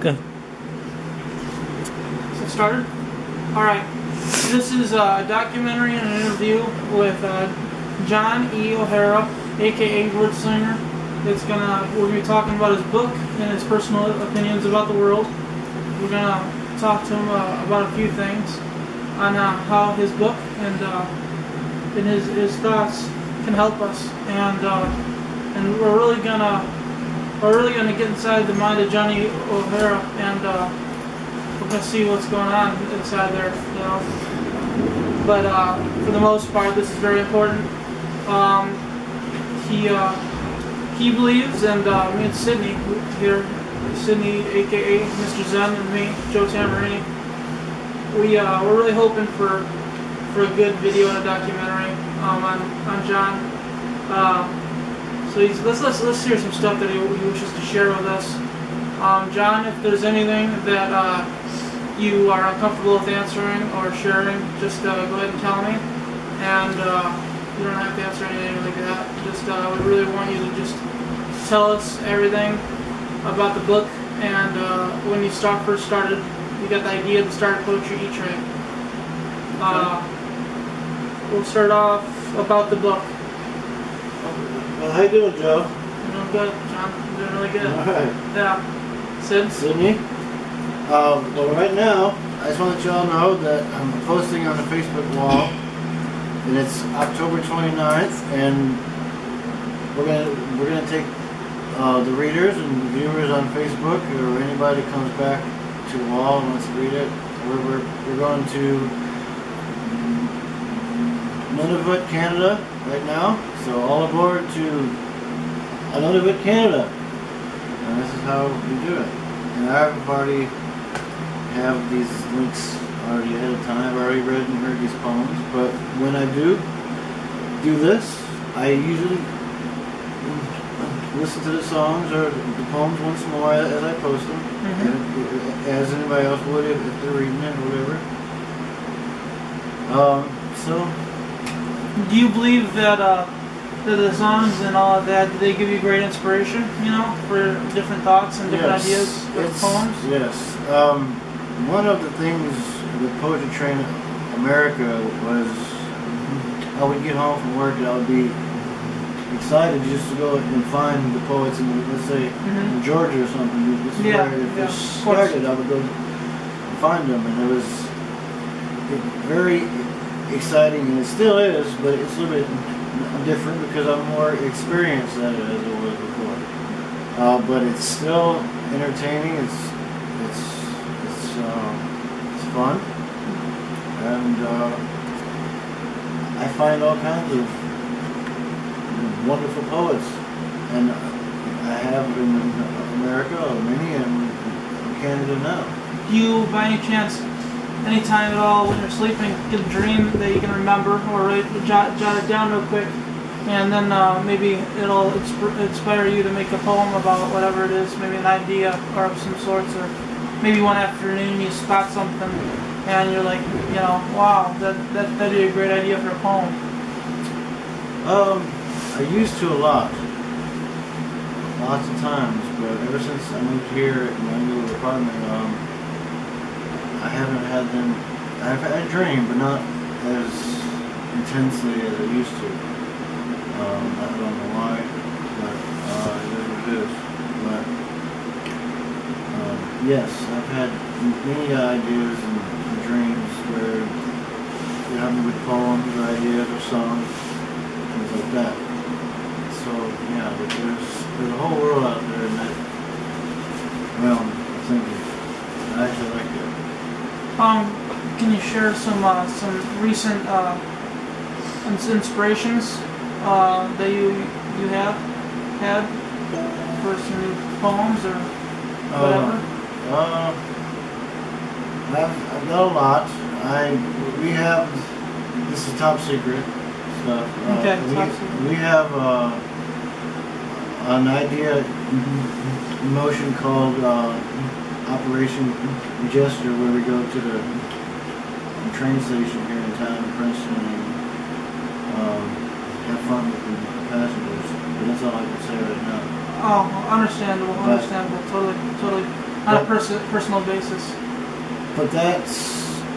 Good. So started? Alright. This is a documentary and an interview with John E. O'Hara, aka WordSlinger. We're gonna be talking about his book and his personal opinions about the world. We're gonna talk to him about a few things on how his book and his thoughts can help us, and we're really gonna get inside the mind of Johnny O'Hara, and we're gonna see what's going on inside there, you know. But for the most part, this is very important. He believes, and me and Sidney here, Sidney aka Mr. Zen, and me, Joe Tamborini, we're really hoping for a good video and a documentary on John. So let's hear some stuff that he wishes to share with us. John, if there's anything that you are uncomfortable with answering or sharing, just go ahead and tell me. And you don't have to answer anything like that. Just we really want you to just tell us everything about the book, and when you first started, you got the idea to start Poetry E-Train. We'll start off about the book. Well, how you doing, Joe? I'm doing good, John. I'm doing really good. All right. Yeah. Sidney? Well, right now, I just want to let you all know that I'm posting on the Facebook wall, and it's October 29th, and we're gonna take the readers and viewers on Facebook, or anybody that comes back to the wall and wants to read it. We're going to Nunavut, Canada, right now. So all aboard to Nunavut, Canada, and this is how we do it. And I've already have these links already ahead of time. I've already read and heard these poems, but when I do this, I usually listen to the songs or the poems once more as I post them, as anybody else would if they're reading it or whatever. So, do you believe that the songs and all of that, do they give you great inspiration, you know, for different thoughts and different ideas for poems? Yes. One of the things with Poetry Train America was I would get home from work and I would be excited just to go and find the poets in, let's say, in Georgia or something. This is where it started. I would go and find them, and it was very exciting, and it still is, but it's a little bit different because I'm more experienced at it as I was before. But it's still entertaining. It's fun, and I find all kinds of wonderful poets, and I have in America many, and in Canada now. Do you, by any chance, anytime at all when you're sleeping, get a dream that you can remember, or jot it down real quick, and then maybe it'll inspire you to make a poem about whatever it is, maybe an idea or of some sorts, or maybe one afternoon you spot something and you're like, you know, wow, that'd be a great idea for a poem. I used to a lot. Lots of times, but ever since I moved here in my new apartment, I haven't had them. I've had a dream, but not as intensely as I used to. I don't know why, but it is what it is. But yes, I've had many ideas and dreams where you have me with poems or ideas or songs, things like that. So yeah, but there's a whole world out there in that realm of thinking. I actually like it. Can you share some recent inspirations that you have had for some new poems or whatever? I've got a lot. We have, this is top secret stuff. Okay, top secret. We have an idea in motion called Operation Gesture, where we go to the train station here in town in Princeton and have fun with the passengers. But that's all I can say right now. Oh, understandable, totally. on a personal basis. But that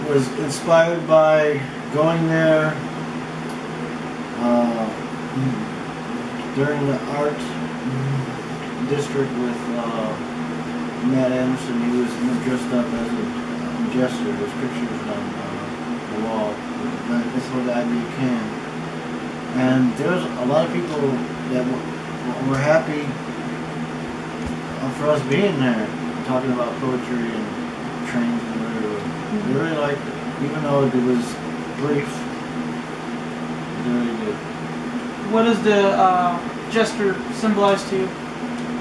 was inspired by going there during the art district with Matt Anderson. He was dressed up as a jester. There's pictures on the wall. That's where the idea came. And there's a lot of people that were happy for us being there, talking about poetry and trains and whatever. They really liked it, even though it was brief. They really did. What does the jester symbolize to you?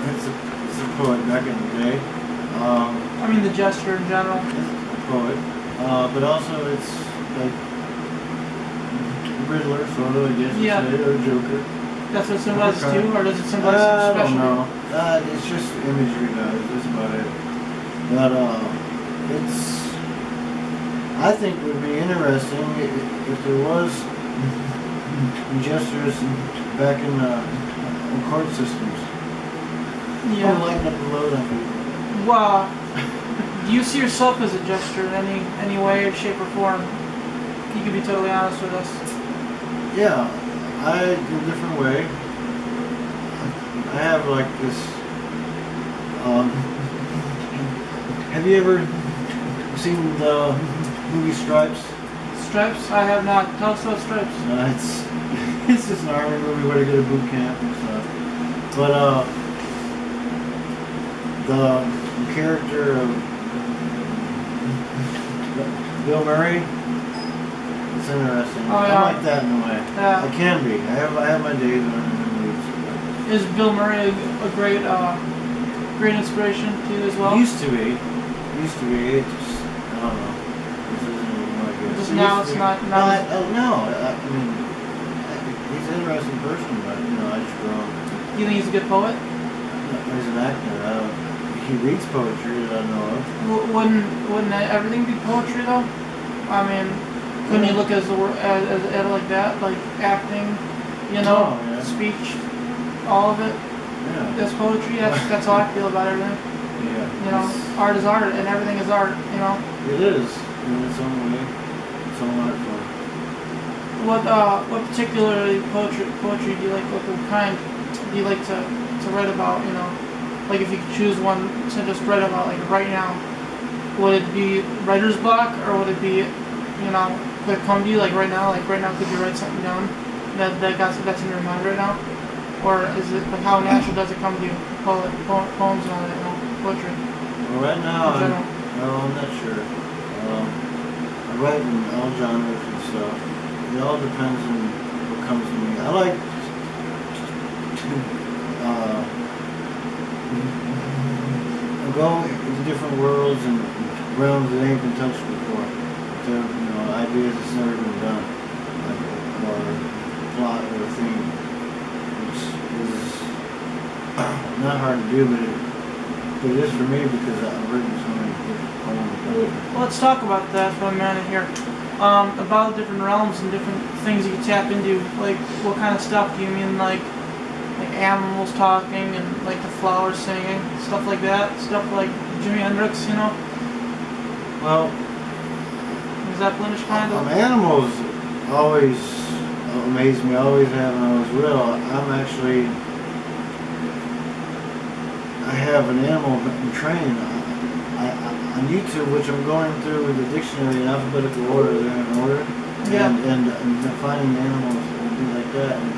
It's a poet back in the day. I mean the jester in general. It's a poet, but also it's like Riddler, sort of, I guess you say, or Joker. That's what it symbolizes to you, or does it symbolize something special? I don't know. It's just imagery, guys. That's about it. But I think it would be interesting if there was jesters back in court systems. Yeah. Lighten up the load on people. Wow. Do you see yourself as a jester in any way, shape, or form? You can be totally honest with us. Yeah, in a different way. I have like this. Have you ever seen the movie Stripes? Stripes? I have not. Tell us about Stripes. It's just an army movie where they go to boot camp and stuff. But the character of Bill Murray, it's interesting. Oh, yeah. I like that in a way. Yeah. I can be. I have my days when I'm in movies. Is Bill Murray a great inspiration to you as well? Used to be. It just, I don't know. This isn't anymore, I guess. Just now it's not. No, I mean, he's an interesting person, but I just grew up. You think he's a good poet? He's an actor. He reads poetry that I know of. Wouldn't everything be poetry though? I mean, couldn't you look at it like that, like acting, speech, all of it? Yeah. That's poetry. That's how I feel about everything. Yeah. Art is art, and everything is art. It is in its own way. Its own art form. What particularly poetry do you like? What kind do you like to write about? Like if you could choose one to just write about, like right now, would it be writer's block, or would it be, could it come to you like right now? Like right now, could you write something down that's in your mind right now, or is it like how natural does it come to you? Poems and all that, poetry. Well, right now, I'm not sure. I write in all genres and stuff. It all depends on what comes to me. I like to go into different worlds and realms that ain't been touched before. So, ideas that's never been done, or plot or a theme, which is not hard to do, but it is for me because I've written so many different poems. Let's talk about that for a minute here. About different realms and different things you can tap into. Like, what kind of stuff do you mean? Like animals talking and like the flowers singing, stuff like that. Stuff like Jimi Hendrix, Well, Zeppelin-ish kind of. Animals always amaze me. Always have and always will. I have an animal training on YouTube, which I'm going through the dictionary in alphabetical order. They're in order. Yeah. And finding animals and things like that, and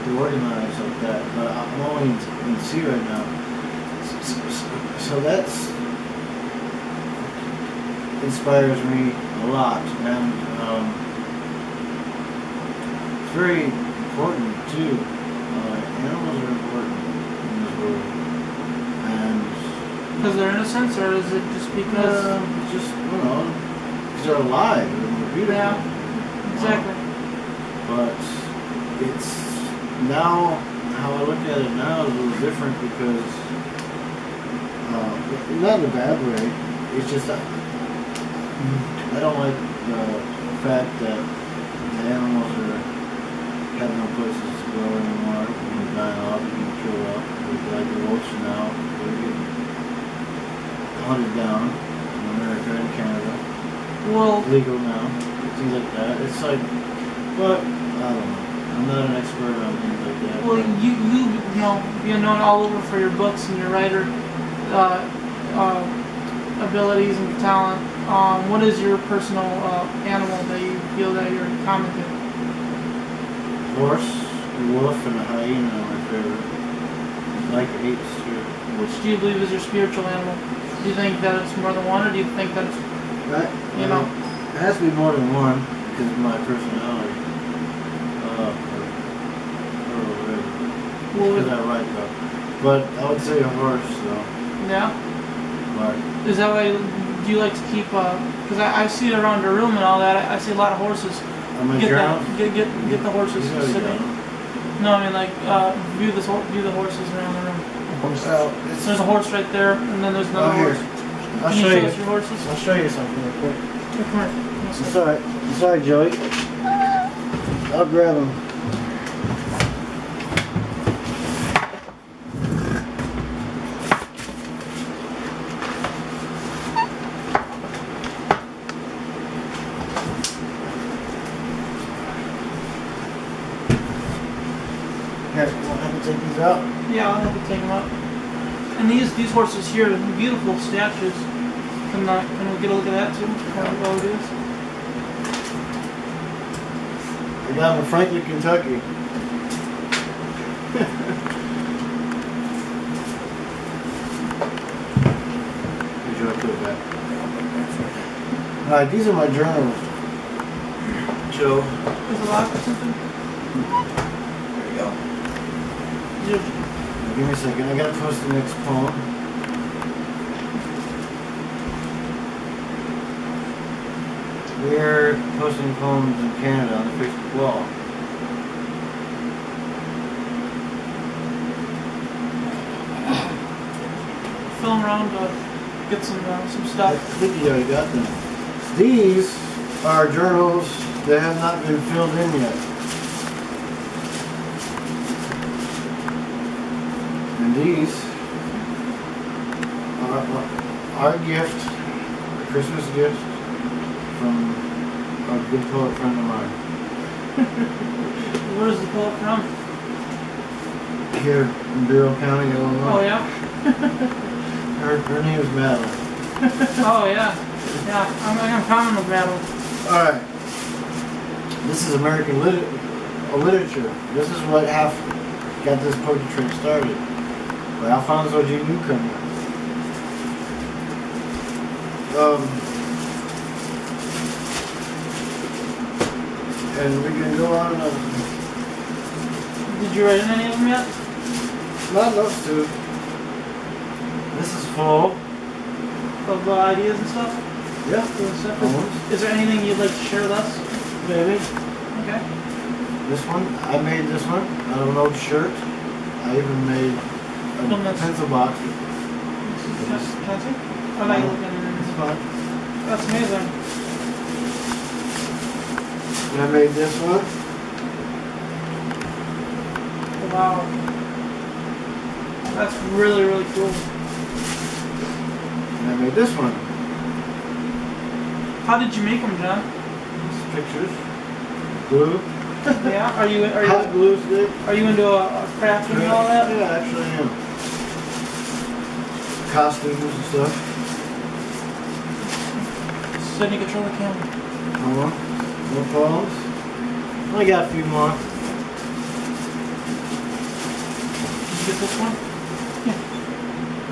to organize like that. But I'm only in C right now. So that's inspires me a lot, and it's very important too. Animals are important in this world, and because they're innocent, or is it just because? It's just because they're alive and they're beautiful. Yeah, exactly. But it's now how I look at it now is a little different because not in a bad way. It's just that I don't like the fact that the animals have no places to go anymore. They're dying off, being killed off. Like the wolves now, they're getting hunted down in America and Canada. Well, Legal now. Things like that. It's like, but I don't know. I'm not an expert on things like that. well, you're known all over for your books and your writer abilities and talent. What is your personal animal that you feel that you're common to? Horse, a wolf, and a hyena are my favorite. I like apes too. Which do you believe is your spiritual animal? Do you think that it's more than one, or do you think that it's, Right? you know? It has to be more than one because of my personality. Or whatever. Well, Because I write though. But I would say a horse though. yeah? Like, Is that why, do you like to keep, because I see it around your room and all that, I see a lot of horses. on my Get journal. get the horses You gotta sitting. journal. No, I mean like, view the horses around the room. Well, it's, There's a horse right there, and then there's another here. horse. I'll Can show you you. show us your horses? I'll show you something real quick. Here, come here. It's alright. It's alright, Joey. I'll grab him. Here, you want to take these out? Yeah, I'll have to take them up. And these horses here, beautiful statues. Can we get a look at that too? How it is? I got him in Franklin, Kentucky. Where'd you put it back? Alright, these are my journals. Joe. There's a lock or something? There you go. Give me a second, I gotta post the next poem. We're posting poems in Canada on the Facebook wall. Film around to get some I stuff. think you already got them. These are journals that have not been filled in yet. And these are our gift, a Christmas gift from a good poet friend of mine. Where's the poet from? Here in Bureau County, Illinois. Oh yeah? Her name is Madeline. Oh yeah. Yeah, I'm common with Madeline. Alright. This is American literature. This is what got this poetry train started. By Alfonso G. Newcomer. And we can go on and on. Did you write in any of them yet? Not enough to. This is full. Of ideas and stuff? Yeah. And stuff? Almost. Is there anything you'd like to share with us? Maybe. Okay. This one, I made this one out of an old shirt. I even made a pencil box. Can I see? Oh, now you're looking at it. It's fine. That's amazing. And I made this one. Wow. That's really, really cool. And I made this one. How did you make them, John? These pictures. Glue. Yeah. Hot glue stick. Are you into a craft and all that? Yeah, actually I am. Costumes and stuff. Sidney, control the camera. More poems. I got a few more. Did you get this one? Yeah.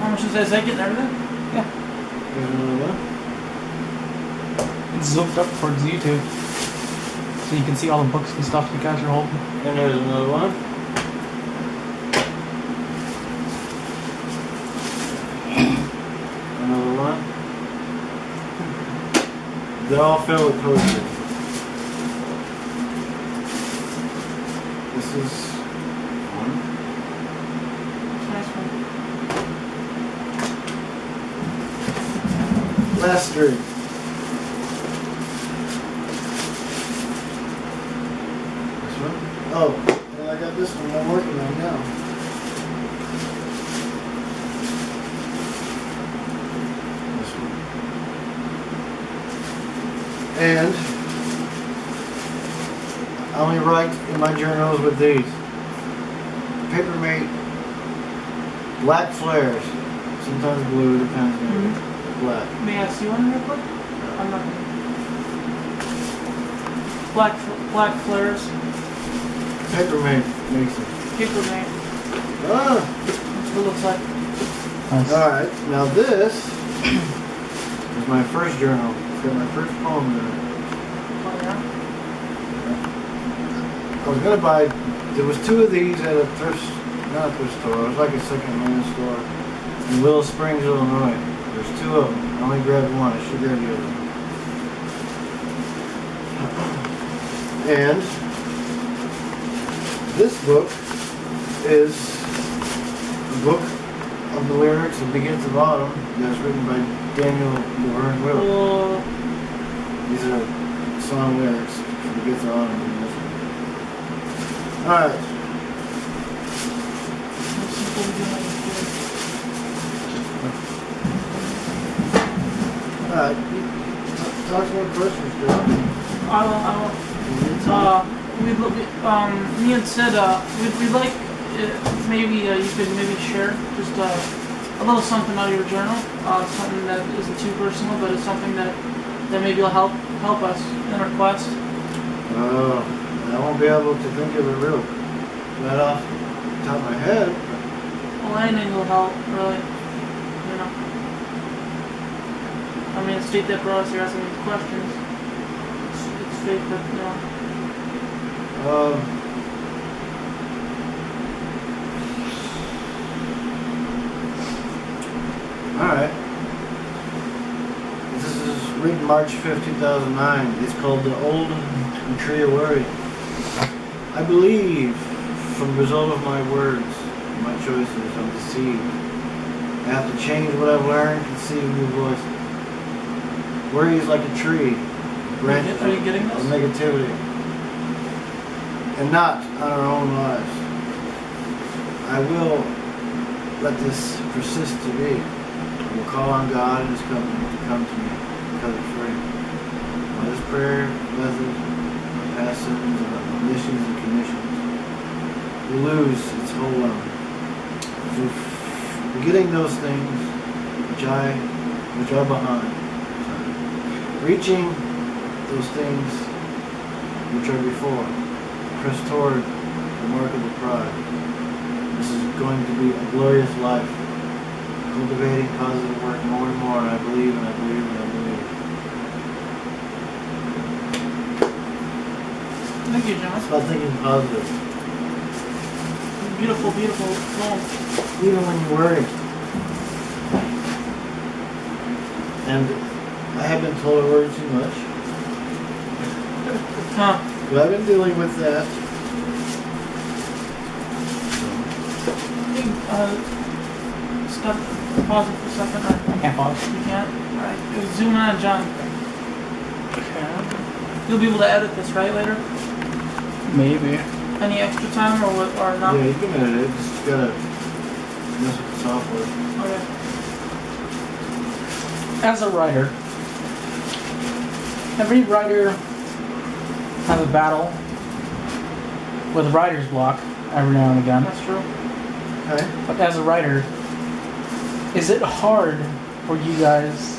How much is that? Is that getting everything? Yeah. Here's another one. It's zoomed up towards YouTube, so you can see all the books and stuff you guys are holding. And there's another one. Another one. They're all filled with poetry. This is one. Nice one. Last three. This one. Oh, and I got this one I'm working on now. And I only write in my journals with these. Papermate, black flares, sometimes blue, depends maybe. Black. May I see one real quick? I'm not gonna. Black flares. Papermate makes it. Papermate. Ah! That's what it looks like. Nice. Alright, now this is my first journal. It's got my first poem in it. Oh, yeah? I was gonna buy, there was 2 of these at a thrift, not a thrift store, it was like a second-hand store in Willow Springs, Illinois. There's 2 of them. I only grabbed one. I should grab the other. And this book is a book of the lyrics of Begins of Autumn that's written by Daniel Laverne Will. Well, These are song lyrics for Begins of Autumn. Alright. let's see what we do like Alright. Talk some more questions, girl. this. I will. Me and Sid, we'd like maybe you could maybe share just a little something out of your journal, something that isn't too personal, but it's something that maybe will help us in our quest. I won't be able to think of it right off the top of my head. Well, anything will help, really. You know. I mean, it's fate that brought us here asking these questions. It's fate that, you know. Alright. This is written March 5th, 2009. It's called The Old Tree of Worry. I believe, from the result of my words, my choices, I'm deceived. I have to change what I've learned, conceive new voices. Worry is like a tree, branches Are you getting this? of negativity, and not on our own lives. I will let this persist to be. I will call on God and His company to come to me, because it's free. By this prayer, method, my past sins, and omissions and commissions will lose its whole element. Forgetting those things which are behind. Reaching those things which are before. Press toward the mark of the prize. This is going to be a glorious life. Cultivating positive work more and more, and I believe, and I believe, and I believe. Thank you, John. It's about thinking positive. Beautiful, beautiful poem. Even when you worry. And I have been told I worry too much. Huh. But I've been dealing with that. Hey, stop. Pause it for a second. I can't pause. You can't? Alright. Zoom in on John. You'll be able to edit this, right, later? Maybe. Any extra time or what, or not? Yeah, you can edit it. Just gotta mess with the software. Okay. As a writer, every writer has a battle with writer's block every now and again. That's true. Okay. But as a writer, is it hard for you guys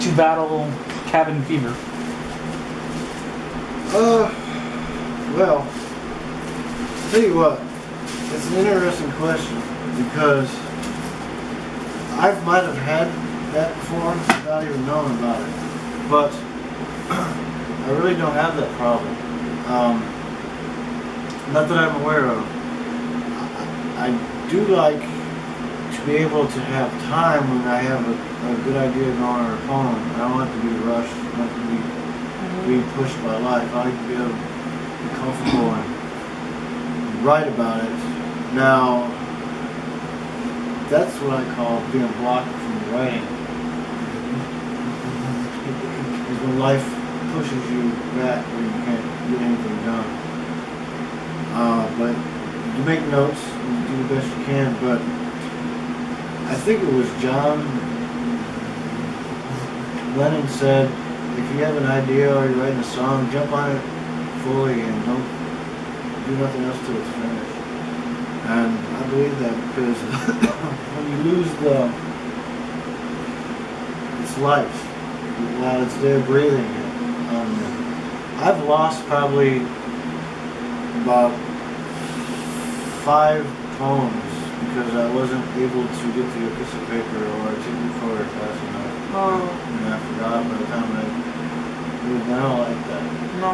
to battle cabin fever? Well, I'll tell you what, it's an interesting question because I might have had that before without even knowing about it, but I really don't have that problem. Not that I'm aware of. I do like to be able to have time when I have a good idea going on a poem. I don't have to be rushed. I don't have to be pushed by life. I like to be able to be comfortable and write about it. Now, that's what I call being blocked from writing. Is when life pushes you back where you can't get anything done. But you make notes and you do the best you can, but I think it was John Lennon said, if you have an idea or you're writing a song, jump on it fully and don't do nothing else till it's finished. And I believe that because when you lose its life while it's there breathing, I've lost probably about 5 poems because I wasn't able to get to a piece of paper or to record it fast enough. Oh. And I forgot by the time I did it now like that. No.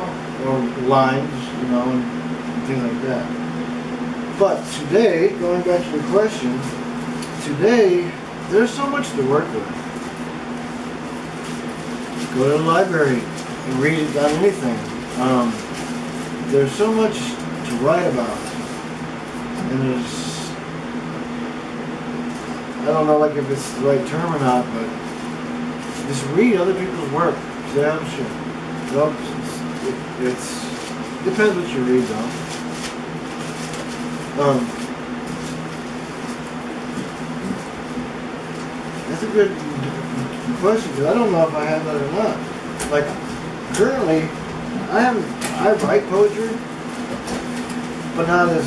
Or lines, you know, and things like that. But today, going back to your question, today there's so much to work with. Go to the library and read it on anything. There's so much to write about. And there's, I don't know like if it's the right term or not, but just read other people's work. Damn shit. Well, it depends what you read though. That's a good question because I don't know if I have that or not. Like currently, I write poetry, but not as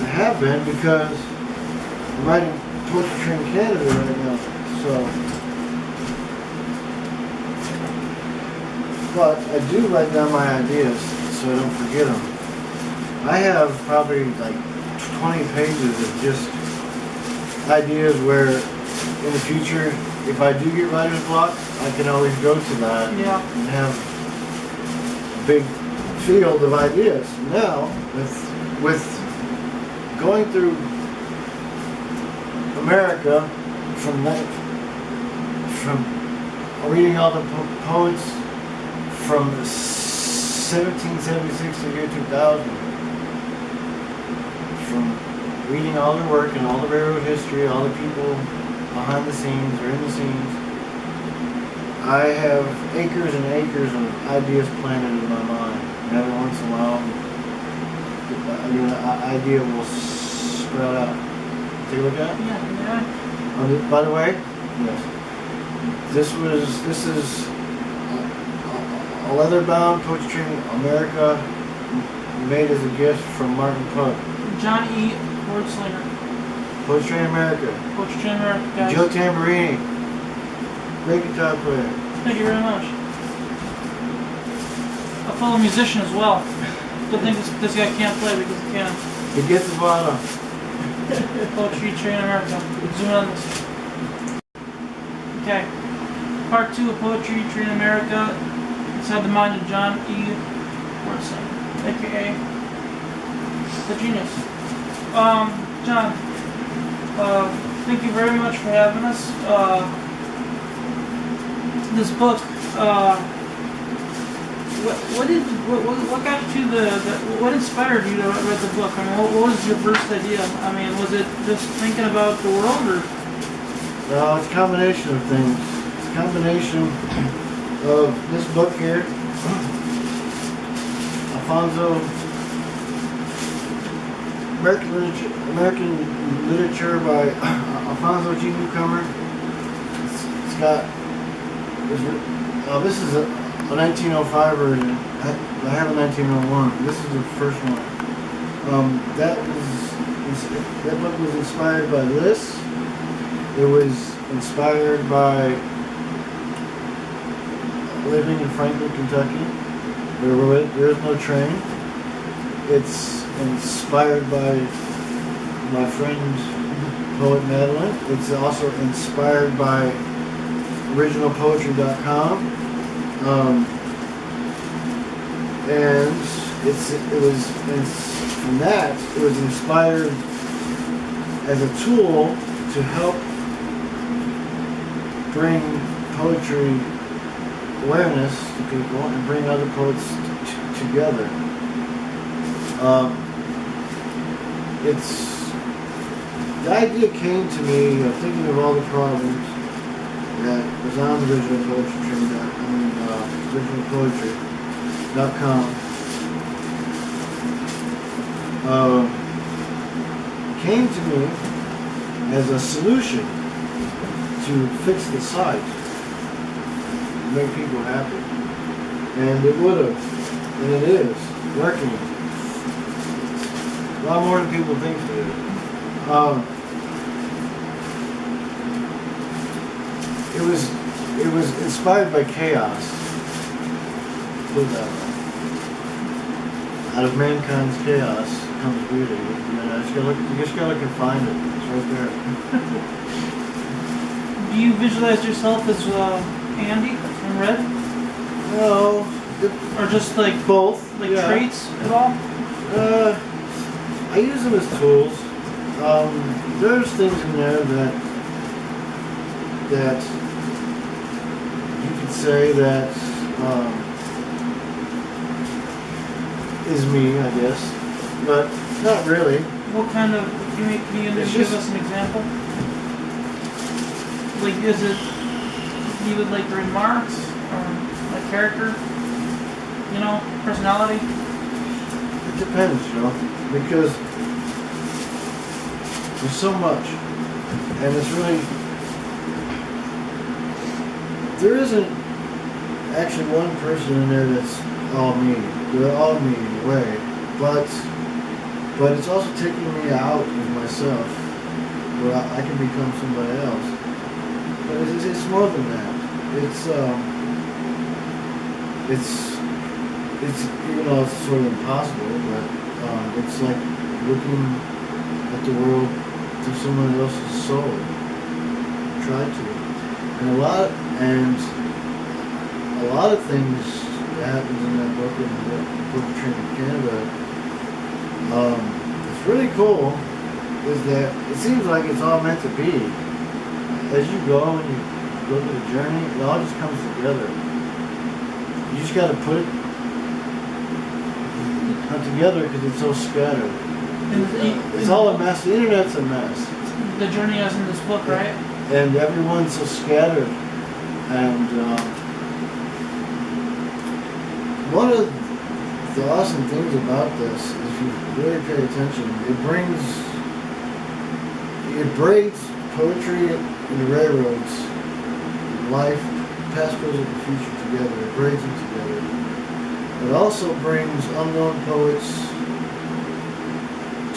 I have been because I'm writing Poetry Train Canada right now. So, but I do write down my ideas so I don't forget them. I have probably like 20 pages of just ideas where in the future, if I do get writer's block, I can always go to that and have a big field of ideas. Now, with going through America, from reading all the poets from 1776 to the year 2000, from reading all their work and all the railroad history, all the people behind the scenes or in the scenes, I have acres and acres of ideas planted in my mind. And every once in a while, an idea will sprout out. Take a look at it? Yeah. By the way, yes. This is a leather-bound Poetry Train America made as a gift from Martin Pug. John E. WordSlinger. Poetry Train America. Poetry Train America, guys. Joe Tamborini. Great guitar player. Thank you very much. A fellow musician as well. Good thing this guy can't play because he can. He gets the bottom. Poetry Train America. Zoom on this. Okay. Part 2 of Poetry Train America. Inside the mind of John E. WordSlinger, aka the genius. John, thank you very much for having us. This book, what got you what inspired you to write the book? I mean, what was your first idea? I mean, was it just thinking about the world, or? No, it's a combination of things. It's a combination of this book here, American literature by Alfonso G. Newcomer. It's got. This is a 1905 version. I have a 1901. This is the first one. That book was inspired by this. It was inspired by living in Franklin, Kentucky. There is no train. It's inspired by my friend poet Madeline. It's also inspired by originalpoetry.com. And from that it was inspired as a tool to help bring poetry awareness to people and bring other poets together. The idea came to me of thinking of all the problems that was on originalpoetry.com. Came to me as a solution to fix the site. make people happy. And it would have. And it is. Working. A lot more than people think it is. It was inspired by chaos. Put it that way. Out of mankind's chaos comes beauty. You just gotta look and find it. It's right there. Do you visualize yourself as Andy from Red? No. Or just like Both. like traits at all? I use them as tools. There's things in there that you could say that is me, I guess, but not really. What kind of? Can you give us an example? Like, is it you would like the remarks or like character? You know, personality? It depends, because there's so much, and it's really, there isn't actually one person in there that's all me. They're all me in a way, but it's also taking me out of myself, where I can become somebody else. But it's more than that. It's even though it's sort of impossible, but it's like looking at the world through someone else's soul. Try to, and a lot of things that happens in that book, in the book of Training Canada. It's really cool. Is that it seems like it's all meant to be. As you go and you go through the journey, it all just comes together. You just got to put it together because it's so scattered. It's all a mess. The internet's a mess. The journey is in this book, right? And everyone's so scattered. And one of the awesome things about this, if you really pay attention, it brings poetry and railroads, life, past, present, and future together. It brings them together. It also brings unknown poets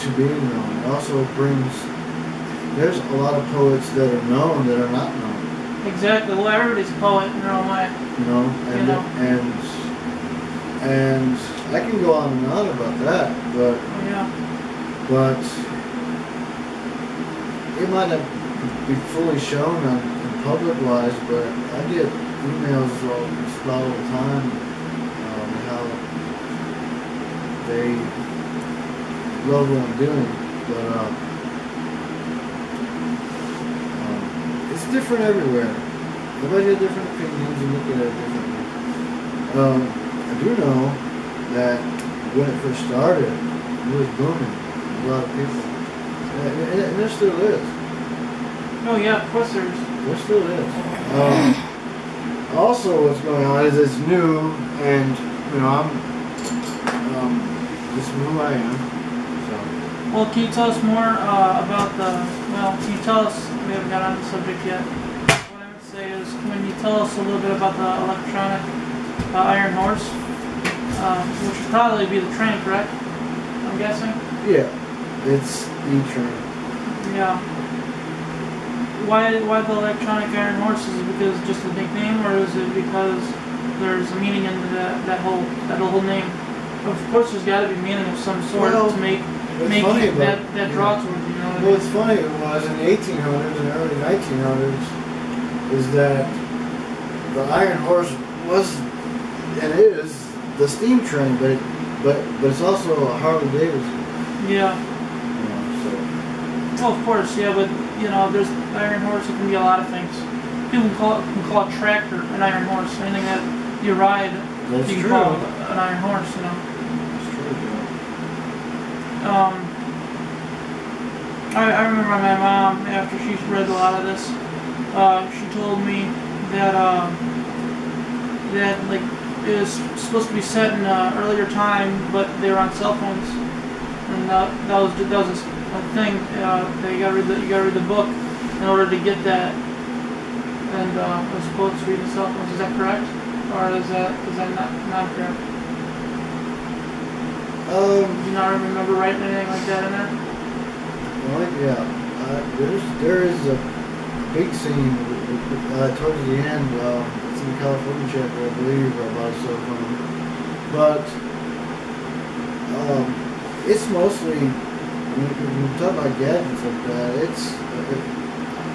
to being known. It also brings, there's a lot of poets that are known that are not known. Exactly. Well, everybody's a poet in their own way. And I can go on and on about that, but it might not be fully shown in public wise, but I get emails all the time how they love what I'm doing, but it's different everywhere. Everybody has different opinions and look at it differently. I do know that when it first started, it was booming. A lot of people. And there still is. Oh yeah, of course there is. There still is. Also, what's going on is it's new, and I'm this is who I am. So. Well, can you tell us more about can you tell us? We haven't got on the subject yet. What I would say is, can you tell us a little bit about the electronic Iron Horse, which would probably be the train, correct? I'm guessing. Yeah, it's the train. Yeah. Why the electronic Iron Horse? Is it because just a nickname, or is it because there's a meaning in that whole name? Of course, there's got to be meaning of some sort to make that draw toward you. What's funny was in the 1800s and early 1900s is that the Iron Horse was and is the steam train, but it's also a Harley Davidson. Yeah. Well, of course, yeah, but there's Iron Horse. It can be a lot of things. People can call a tractor an Iron Horse. Anything that you ride, That's you can true. call an Iron Horse. That's true. I remember my mom, after she read a lot of this, she told me that like it was supposed to be set in an earlier time, but they were on cell phones, and that was a thing. You gotta read the book in order to get that and those quotes read himself. Is that correct, or is that not correct? Do you not remember writing anything like that in there? Well, yeah. There is a big scene towards the end. It's in the California chapter, I believe, about cell phone. But it's mostly when you talk about gadgets like that.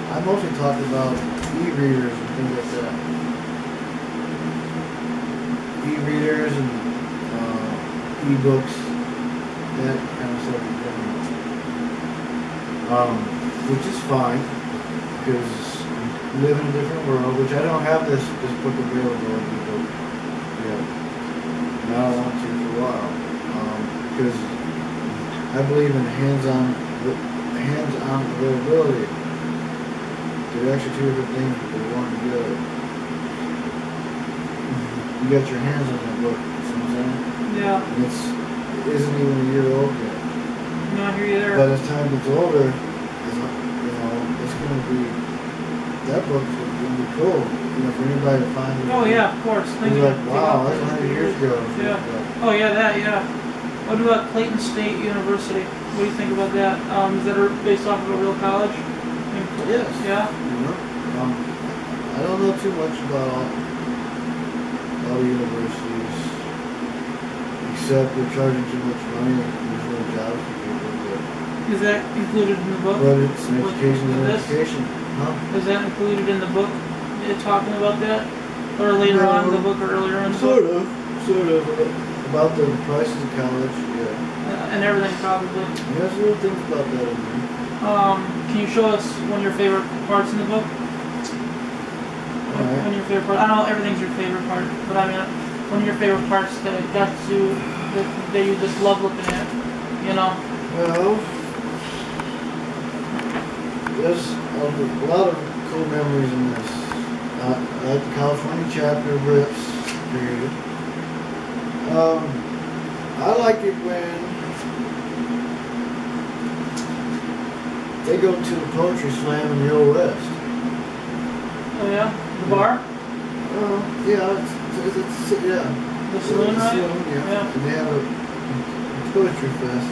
I mostly talk about e-readers and things like that. E-readers and e-books, that kind of stuff. Which is fine, because we live in a different world, which I don't have this book available in the book yet. Now I want to for a while, because I believe in hands-on availability. They're actually two different things, but they're one together. You got your hands on that book, you see what I'm saying? Yeah. And it isn't even a year old yet. No, I hear you there. But as time gets older, it's going to be, that book's going to be cool, for anybody to find it. Oh yeah, of course. You're like, wow, that's 100 years ago. Yeah. Oh yeah, that, yeah. What about Clayton State University? What do you think about that? Is that based off of a real college? Yes. Yeah? I don't know too much about all the universities, except they're charging too much money and there's no jobs for people. Is that included in the book? But it's an education and education. Huh? Is that included in the book? Talking about that? Or later on in the book, or earlier in the book? Sort of. About the prices of college, yeah. And everything, probably. There's little things about that in there. Can you show us one of your favorite parts in the book? Alright. One of your favorite parts? I know everything's your favorite part, but I mean, one of your favorite parts that that you just love looking at, Well, there's a lot of cool memories in this. I like the California chapter rips, period. I like it when they go to the poetry slam in the Old West. Oh yeah? The bar? Yeah, yeah. The saloon, right? Yeah. And they have a poetry fest.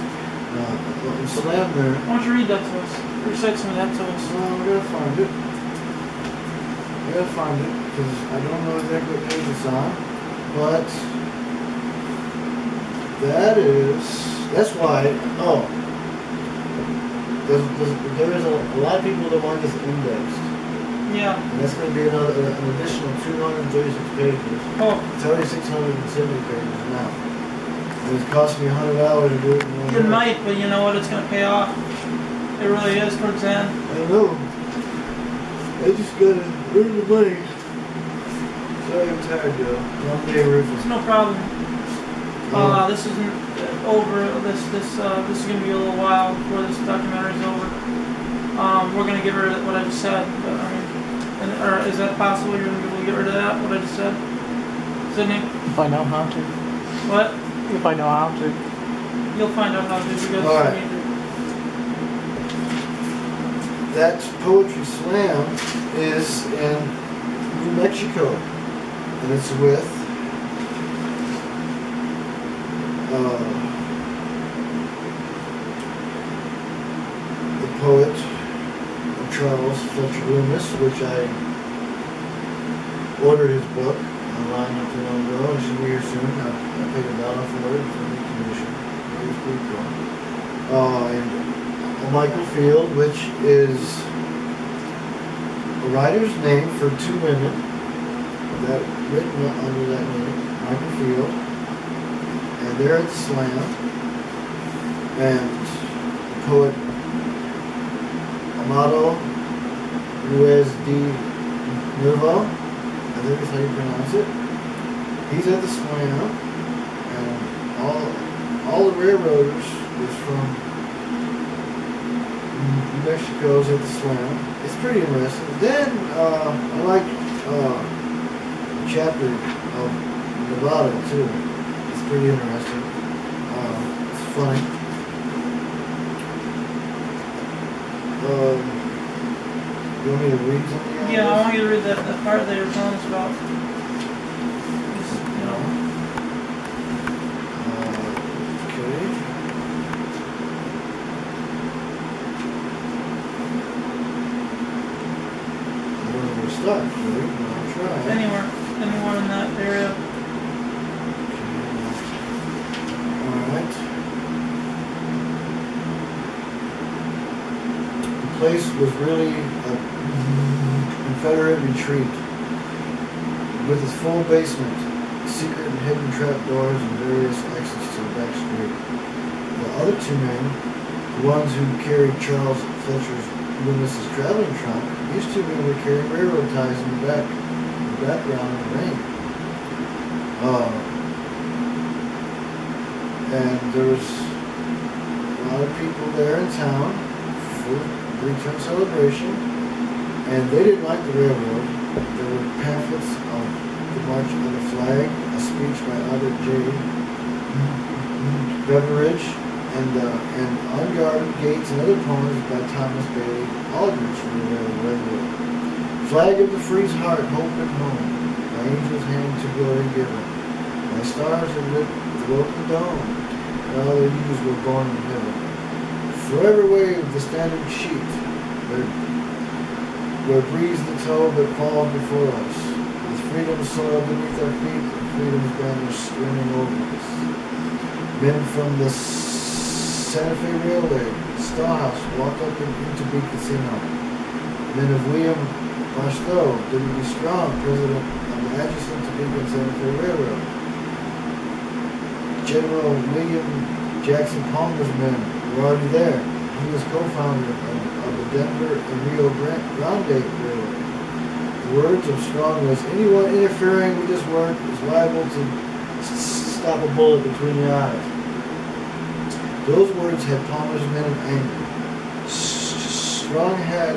Slam there. Why don't you read that to us? Recite some of that to us. We gotta find it. Because I don't know exactly what page it's on. But that's why, there is a lot of people that want this indexed. Yeah. And that's going to be an additional 236 pages. Oh. It's already 670 pages now. And it's cost me $100 to do it in 1 It might, but you know what? It's going to pay off. It really is towards the end. I know. I just got to earn the money. Sorry, I'm tired, Joe. Long day, Rufus. It's no problem. This isn't over. This is going to be a little while before this documentary is over. We're going to get rid of what I just said. But, I mean, or is that possible? You're going to be able to get rid of that? What I just said, Sidney? If I know how to. What? If I know how to. You'll find out how to because all right. you need to. That poetry slam is in New Mexico, and it's with the poet Charles Fletcher Loomis, which I ordered his book online not too long ago. It should be here soon. I paid $1 for it. It's a neat condition. It was pretty cool. And Michael Field, which is a writer's name for 2 women that written under that name, Michael Field. And they're at the slam. And the poet Amado Ruiz de Nuevo, I think is how you pronounce it. He's at the slam, and all the railroaders is from New Mexico's at the slam. It's pretty interesting. Then I like the chapter of Nevada too. It's pretty interesting. It's funny. You want me to read something? Yeah, I want you to read that part that you're telling us about. Just, you know. Okay. I don't know where to start, really, but I'll try. Anywhere in that area. Alright. The place was really a Confederate retreat with its full basement, secret and hidden trapdoors, and various exits to the back street. The other two men, the ones who carried Charles Fletcher's Loomis's traveling trunk, these two men were carrying railroad ties in the background in the rain. And there was a lot of people there in town for the return celebration, and they didn't like the railroad. There were pamphlets of the March of the Flag, a speech by Albert J. Beveridge, and Unguarded Gates and other poems by Thomas Bailey Aldrich from the railroad. Flag of the free's heart, hope and home, my angel's hand to glory given. My stars have lit the open dome, and all their youths were born in heaven. Forever waved the standard sheet, where breeze the toe that falls before us, with freedom's soil beneath our feet, and freedom's banner streaming over us. Men from the Santa Fe Railway, Stallhouse, walked up into Big Casino. Men of William Marstow, W.B. Strong, president of the adjacent to Big and Santa Fe Railroad. General William Jackson Palmer's men were already there. He was co-founder of the Denver and Rio Grande Railway. The words of Strong was, anyone interfering with this work is liable to stop a bullet between the eyes. Those words had Palmer's men in anger. Strong had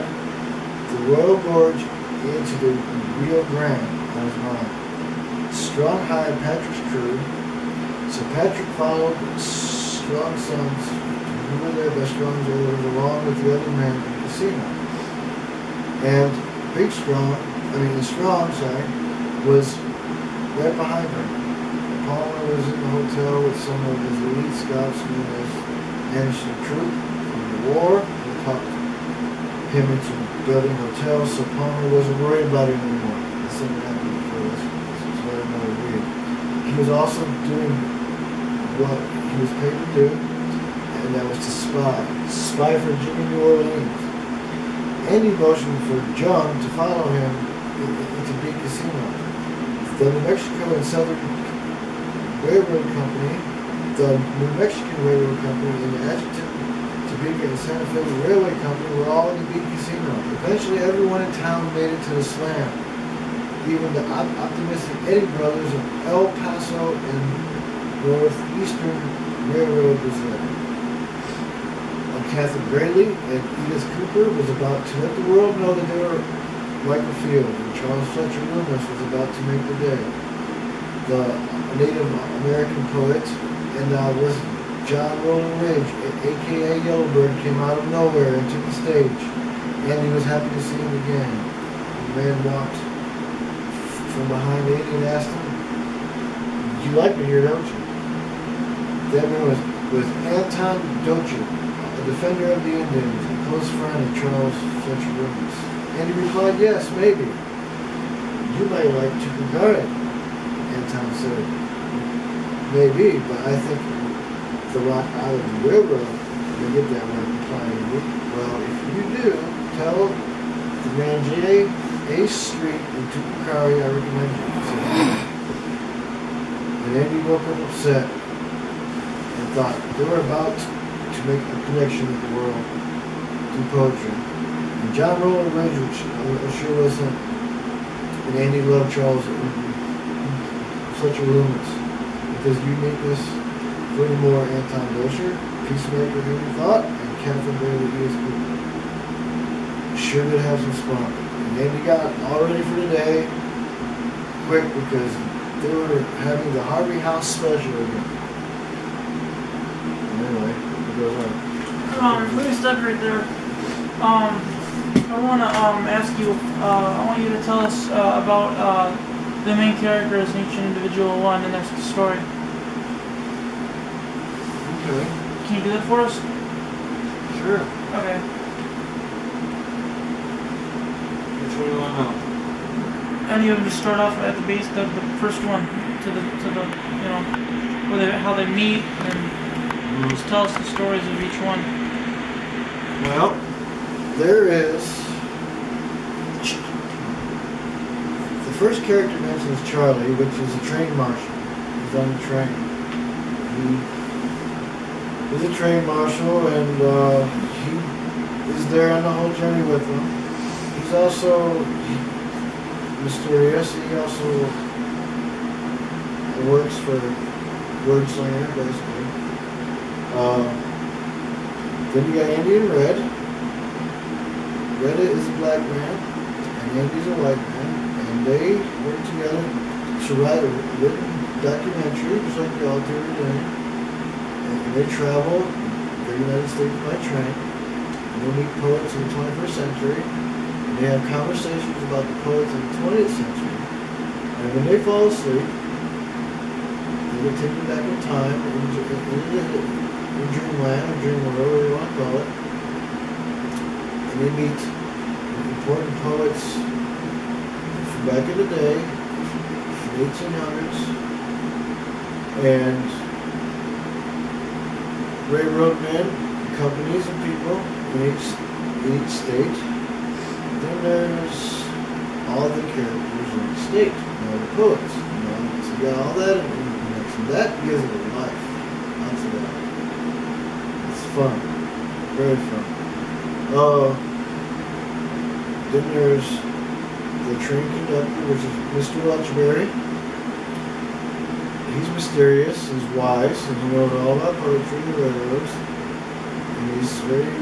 the Royal Gorge into the Rio Grande on his mind. Strong hired Patrick's crew, so Patrick followed Strong's sons, who were there by Strong's orders, along with the other men in the casino. And Strong, was right behind him. Palmer was in the hotel with some of his elite scouts known as Anderson Troop from the war. They talked him into building hotels, so Palmer wasn't worried about it anymore. This didn't happen before this. This was very weird. He was also doing what he was paid to do, and that was to spy for Jimmy New Orleans. Andy motioned for John to follow him into Big Casino. The New Mexico and Southern Railroad Company, the New Mexican Railroad Company, and the adjutant Topeka and Santa Fe Railway Company were all in the Big Casino. Eventually, everyone in town made it to the slam. Even the optimistic Eddie brothers of El Paso and Northeastern Railroad was there. Catherine Braley and Edith Cooper was about to let the world know that they were Michael Field, and Charles Fletcher Loomis was about to make the day. The Native American poet and was John Roland Ridge, a.k.a. Yellowbird, came out of nowhere and took the stage. Andy was happy to see him again. The man walked from behind Andy and asked him, "You like me here, don't you?" That man was Anton Docher, a defender of the Indians, a close friend of Charles Fletcher Loomis. And he replied, "Yes, maybe. You might like to compare it." Anton said, "Maybe, but I think the Rock Island Railroad will get that right," replied Andy. "Well, if you do, tell the man J.A. Street in Tucumcari I recommend you," said Andy. And Andy woke up upset and thought they were about to make a connection with the world through poetry. And John Roland Ridge, which sure wasn't, and Andy loved Charles Fletcher Loomis with his uniqueness. Furthermore, Anton Docher, peacemaker Andy thought, and Catherine Bailey E.S. Cooper sure did have some spunk. And Andy got all ready for the day quick because they were having the Harvey House special again. Anyway. Let me stop right there. I want to ask you. I want you to tell us about the main characters in each individual one in their story. Okay. Can you do that for us? Sure. Okay. Which one do you want to know? Any of them just start off at the base, the first one, to the you know, how they meet, and just tell us the stories of each one. Well, there is. The first character mentioned is Charlie, which is a train marshal. He's on the train. He's a train marshal, and he is there on the whole journey with them. He's also mysterious. He also works for WordSlinger, basically. Then you got Andy and Red. Red is a black man, and Andy's a white man, and they work together to write a written documentary, just like they all do every day. And they travel the United States by train, and they meet poets in the 21st century, and they have conversations about the poets of the 20th century. And when they fall asleep, they get taken back in time, in dreamland, or dream world, whatever you want to call it, and they meet important poets from back in the day, from the 1800s, and railroad men, companies, and people in each state. Then there's all the characters in the state, the poets. So you got all that in the mix, and that gives it a life. Lots of that. It's fun, very fun. Then there's the train conductor, which is Mr. Lunchberry. He's mysterious, he's wise, and he knows all about poetry and railroads. And he's very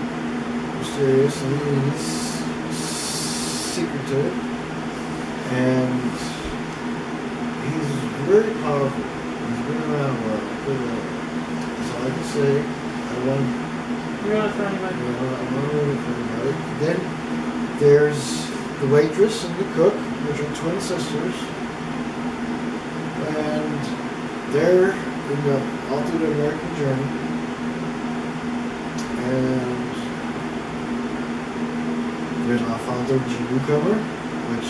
mysterious, and he's secretive. And he's very powerful. He's been around a while. That's all I can say. I want You wrote it for anybody. I'm not really for anybody. Then there's the waitress and the cook, which are twin sisters. And they're all through the American journey. And there's Alfonso G. Newcomer, which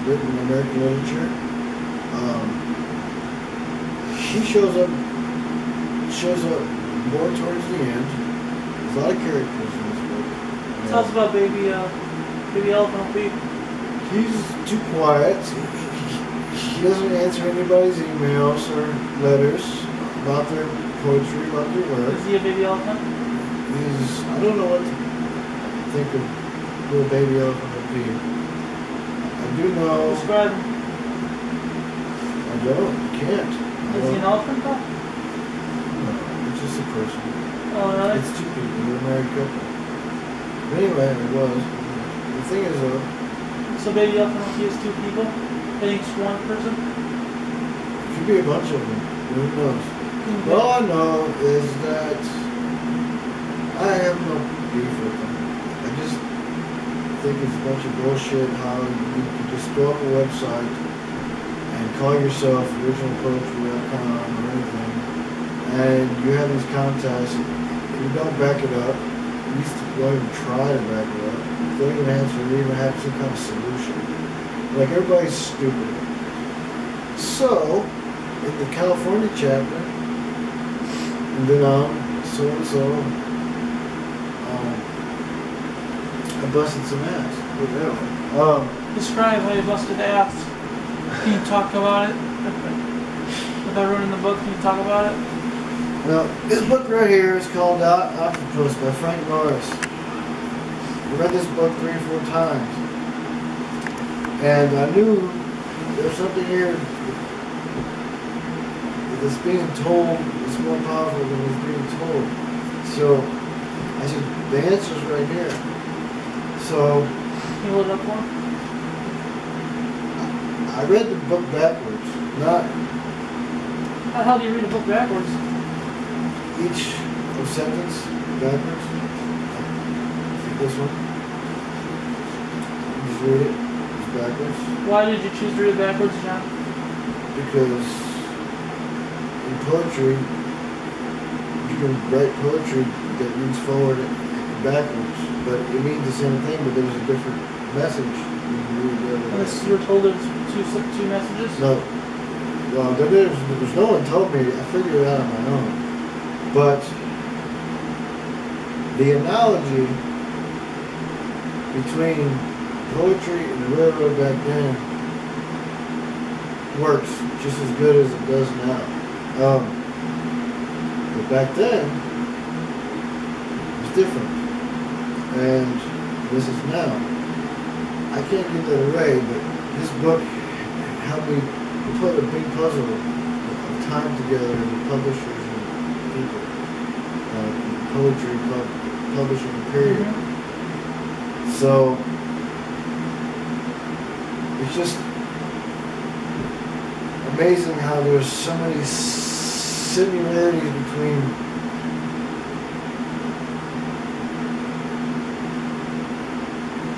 written in American literature. He shows up more towards the end. There's a lot of characters in this book. Tell us about Baby Elephant Pete. He's too quiet. He doesn't answer anybody's emails or letters about their poetry, about their work. Is he a baby elephant? I don't know what to think of little Baby Elephant Pete. I do know. Describe him. Can't. Is he an elephant though? No, it's just a person. Oh, really? It's two people. They're a married couple. But anyway, it was. The thing is, So Baby Elephant Pete is two people? I think it's one person? it could be a bunch of them. Who knows? But all I know is that I have no beef with them. I just think it's a bunch of bullshit how you can just throw up a website and call yourself originalpoetry.com or anything, and you have these contests, and you don't back it up. You used to don't even try to back it up. You don't even answer it, even have some kind of solution. Like, everybody's stupid. So, in the California chapter, and then so-and-so, I busted some ass. Describe how you busted ass. Can you talk about it? Without ruining the book, can you talk about it? Well, this book right here is called Octopus by Frank Norris. I read this book 3 or 4 times. And I knew there's something here that's being told is more powerful than is being told. So I said, the answer's right here. So Can you hold it up for him? I read the book backwards, not How the hell do you read a book backwards? each sentence backwards. Like this one. to read it. It's backwards. Why did you choose to read it backwards, John? Because in poetry, you can write poetry that reads forward and backwards, but it means the same thing, but there's a different message. Unless you were told there was two messages? No. Well, there's no one told me. I figured it out on my own. But the analogy between poetry and the railroad back then works just as good as it does now. But back then, it was different. And this is now. I can't give that away, but this book helped me put a big puzzle of time together and publishers and people. Poetry publishing period. Mm-hmm. So it's just amazing how there's so many similarities between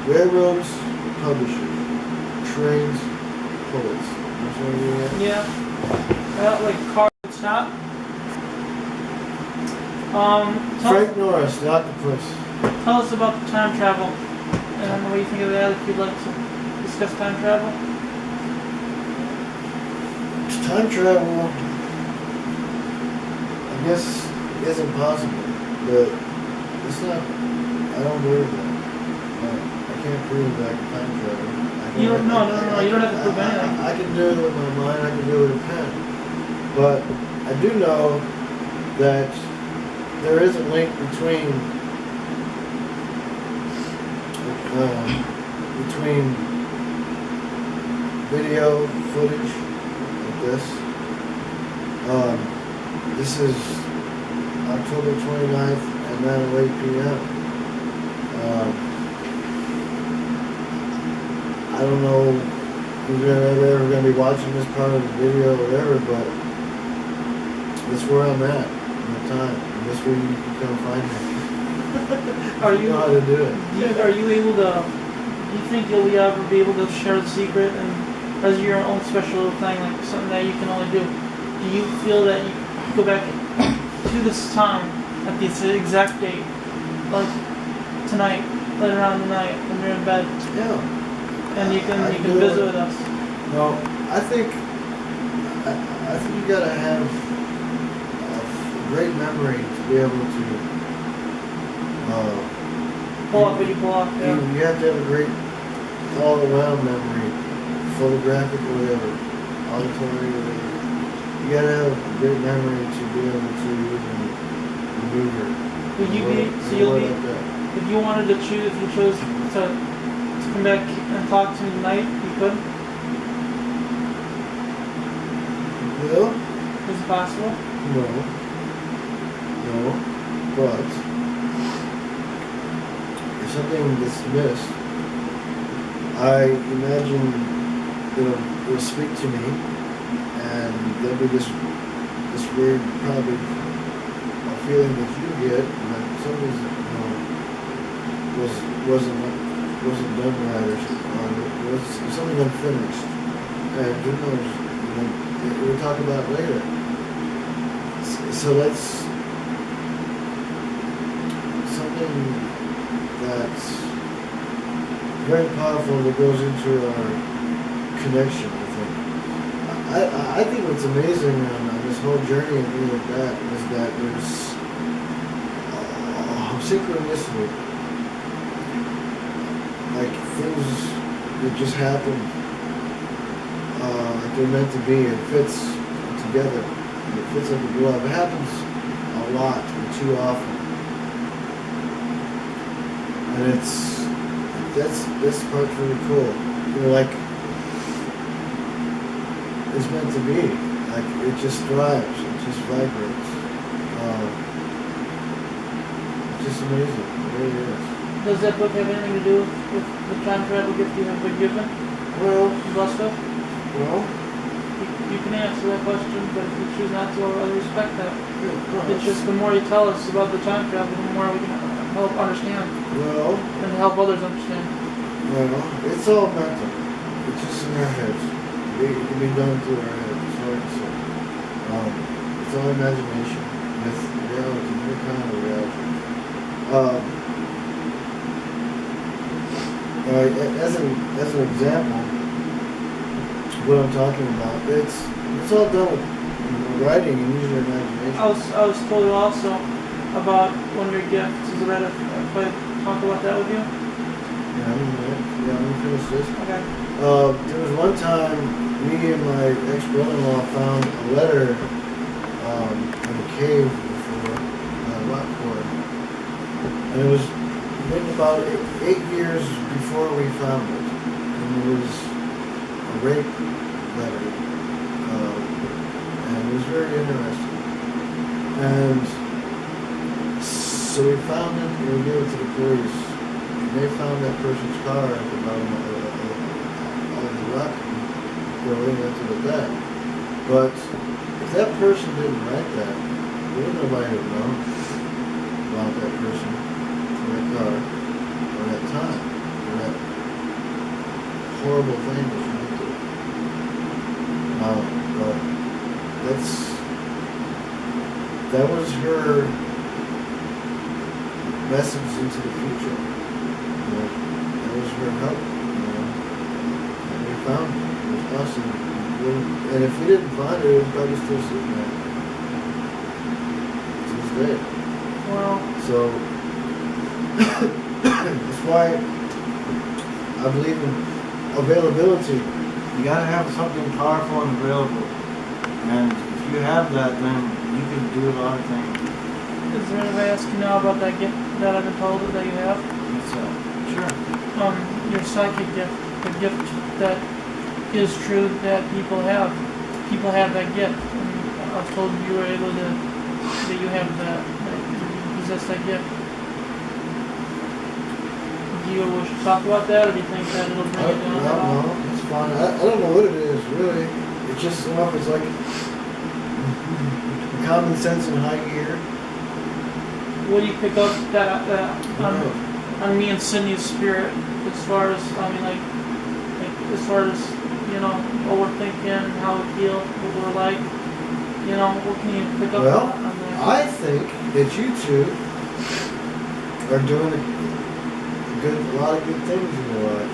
railroads, publishers, trains, poets. Yeah. Like cars, it's not. Frank Norris, the octopus. Tell us about the time travel and what you think of that, if you'd like to discuss time travel. Time travel, I guess, isn't possible, but it's not, I don't believe that. I can't prove that I can time travel. You don't, no, you don't have to prove anything. I can do it with my mind, I can do it with a pen. But I do know that there is a link between video footage like this. This is October 29th at 9:08 p.m. I don't know who's ever going to be watching this part of the video or whatever, but that's where I'm at in the time. And that's where you can come find me. Are you know how to do it? Are you able to? Do you think you'll ever be able to share the secret and as your own special thing, like something that you can only do? Do you feel that you go back to this time at this exact date, like tonight, later on tonight when you're in bed? Yeah. And you can visit with us. No, I think you gotta have a great memory to be able to pull off what you pull off. Yeah. You have to have a great all-around memory, photographic or whatever, auditory or whatever. You gotta have a great memory to be able to even maneuver. Would you be? So you'll be. Like that. If you wanted to choose, if you chose to come back and talk to me tonight, you could? Well, is it possible? No, but if something gets missed, I imagine it'll speak to me, and there'll be this weird, probably, a feeling that you get, that something's, wasn't done right, or was something unfinished. And who knows? We'll talk about it later. So that's something that's very powerful that goes into our connection, I think. I think what's amazing on this whole journey of being like that is that there's synchronicity. Like things that just happen, like they're meant to be. It fits together. It fits like a glove. It happens a lot, and too often, and that's part's really cool. Like it's meant to be. Like it just thrives. It just vibrates. It's just amazing. It really is. Does that book have anything to do with the time travel gift you have been given? Well, blessed with? Well, you can answer that question, but if you choose not to, I respect that. Yeah, it's just the more you tell us about the time travel, the more we can help understand. Well, and help others understand. Well, it's all mental. It's just in our heads. It can be done through our heads. It's hard to say. It's all imagination. It's reality. Your kind of reality. As an example, what I'm talking about, it's all done with writing and using your imagination. I was told also about one of your gifts. Is it right if I talk about that with you? Yeah, I'm gonna finish this. Okay. There was one time me and my ex-brother-in-law found a letter in a cave before rock quarry, and it was written about 8 years before we found it, and it was a rape letter, and it was very interesting. And so we found it and we gave it to the police. And they found that person's car at the bottom of the rock quarry after the death. But if that person didn't write that, nobody would know about that person, or that car, or that time, or that horrible thing that she did. But that was her message into the future. That was her help. And we found it. It was us, and if we didn't find it, it was probably still sitting there to this day. Wow. So that's why I believe in availability. You gotta have something powerful and available, and if you have that, then you can do a lot of things. Is there any way I ask you now about that gift that I've been told that you have? What's that? Sure. Your psychic gift, the gift that is true that people have. People have that gift. And I was told you were able to, that you have that you possess that gift. Do you wish to talk about that, or do you think that it'll bring it down at all? No, it's fine. I don't know what it is, really. It's just enough. It's like common sense in high gear. What do you pick up that on me and Sidney's spirit, as far as, I mean, like as far as, what we're thinking, how we feel, what we're like, what can you pick up on that? I think that you two are doing a lot of good things in your life.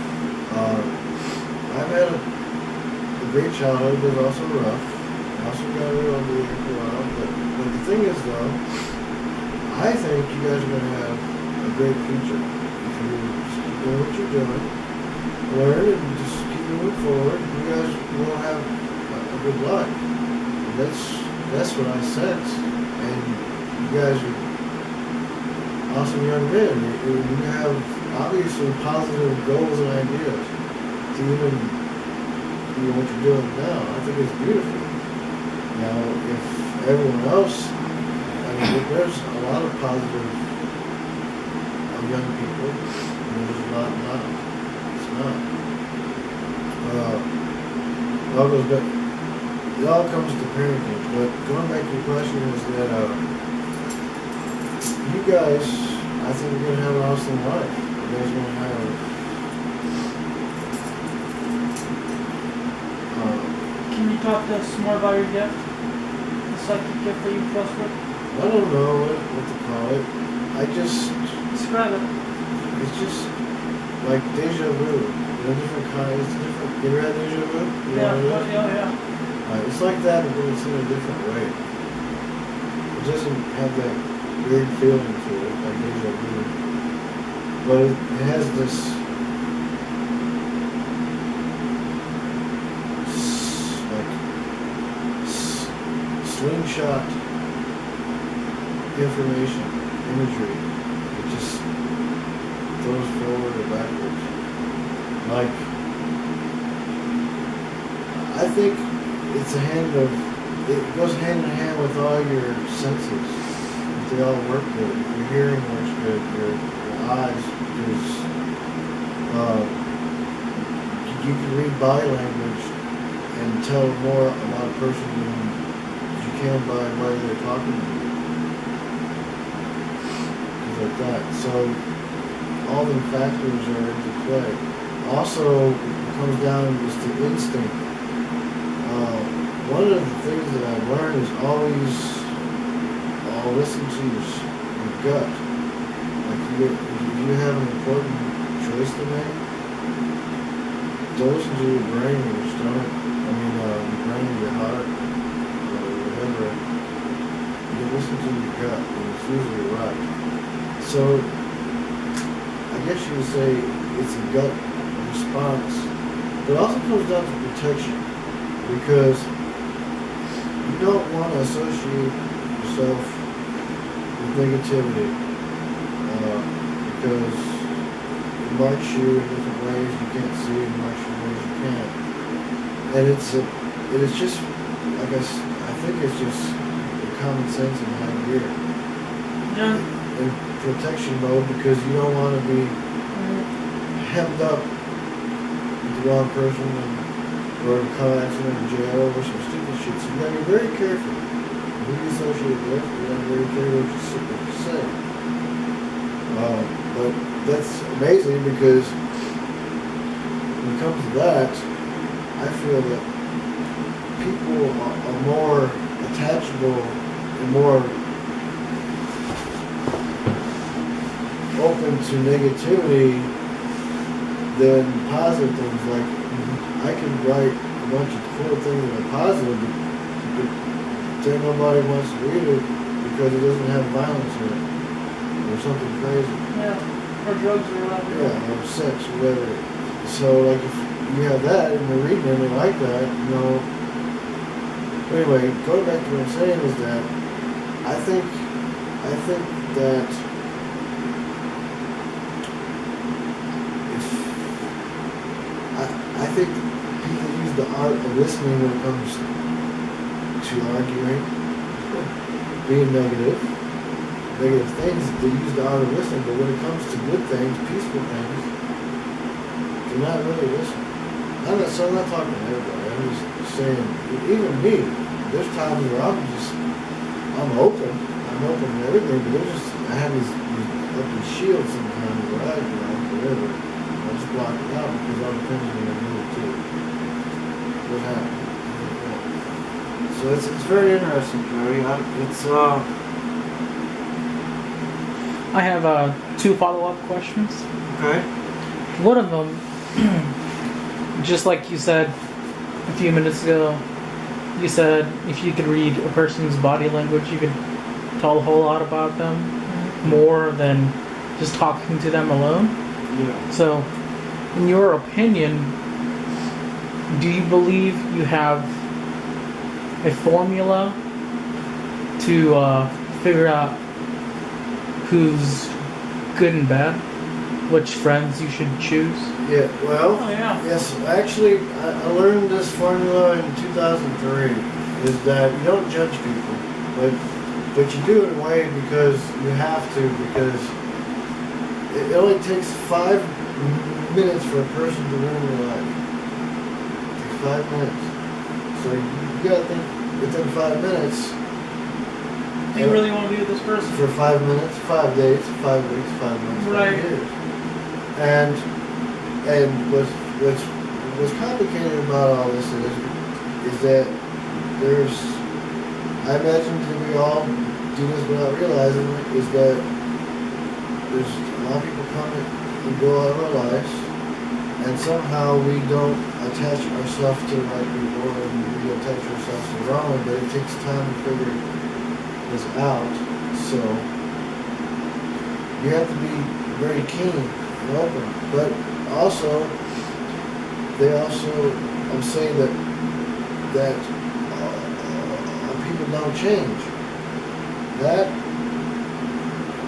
I've had a great childhood, but also rough. I also got real ugly for a while, but the thing is, though, I think you guys are going to have a great future if you just keep doing what you're doing, learn, and just keep moving forward. You guys will have a good life. And that's what I sense. And you guys are awesome young men. You have obviously positive goals and ideas to even what you're doing now. I think it's beautiful. Now, if everyone else, there's a lot of positive young people, and there's a lot not. It's not. It all comes to parenting. But going back to your question is that you guys, I think you're going to have an awesome life. You guys are going to have. Can you talk to us more about your gift? The psychic gift that you trust with? I don't know what to call it. I just... Describe it. It's just like deja vu. Different kinds. It's different. You ever had deja vu? Yeah. It's like that, but it's in a different way. It doesn't have that weird feeling to it, like deja vu. But it has this... slingshot information, imagery, it just goes forward or backwards. Like, I think it goes hand in hand with all your senses. If they all work good, if your hearing works good, your eyes, you can read body language and tell more about a person than you can by the way they're talking to you. Things like that. So all the factors are into play. also comes down just to instinct. One of the things that I've learned is always listen to your gut. Like if you have an important choice to make, don't listen to your brain or your stomach. I mean, your brain or your heart or whatever. You listen to your gut, and it's usually right. So, I guess you would say it's a gut response. But it also comes down to protection, because you don't want to associate yourself with negativity, because it marks you in different ways you can't see, it marks you in ways you can't. And it is just, I think it's just common sense in high gear. Yeah. In protection mode, because you don't want to be hemmed up with the wrong person or a car accident in jail or some stupid shit. So you gotta be very careful who you associate with. You gotta be very careful what you say. But that's amazing, because when it comes to that, I feel that people are more attachable and more open to negativity than positive things. Like, I can write a bunch of cool things that are positive, but then nobody wants to read it because it doesn't have violence in it or something crazy. Yeah, or drugs or whatever. Yeah, or sex or whatever. So, like, if you have that and they're reading it and they like that, you know. Anyway, going back to what I'm saying is that I think that I think people use the art of listening when it comes to arguing, being negative things. They use the art of listening, but when it comes to good things, peaceful things, they're not really listening. I'm not talking to everybody. I'm just saying, even me, there's times where I'm open to everything, but I have these shields sometimes where whatever. I just block it out because it all depends on your mood too. What happens? So it's very interesting, Cody. I have 2 follow-up questions. Okay. One of them, just like you said a few minutes ago, you said if you could read a person's body language, you could tell a whole lot about them, more than just talking to them alone. Yeah. So, in your opinion, do you believe you have a formula to figure out who's good and bad? Which friends you should choose? Yeah, well, yes, actually, I learned this formula in 2003, is that you don't judge people, but you do it in a way because you have to, because it only takes 5 minutes for a person to ruin your life. It takes 5 minutes. So you gotta think within 5 minutes. Do you really want to be with this person? For 5 minutes, 5 days, 5 weeks, 5 months, 5 years. And what's complicated about all this is that I imagine that we all do this without realizing it, is that there's a lot of people come and go out of our lives, and somehow we don't attach ourselves to the right people, and we attach ourselves to the wrong one, but it takes time to figure this out. So you have to be very keen and open. But also, I'm saying that people don't change. That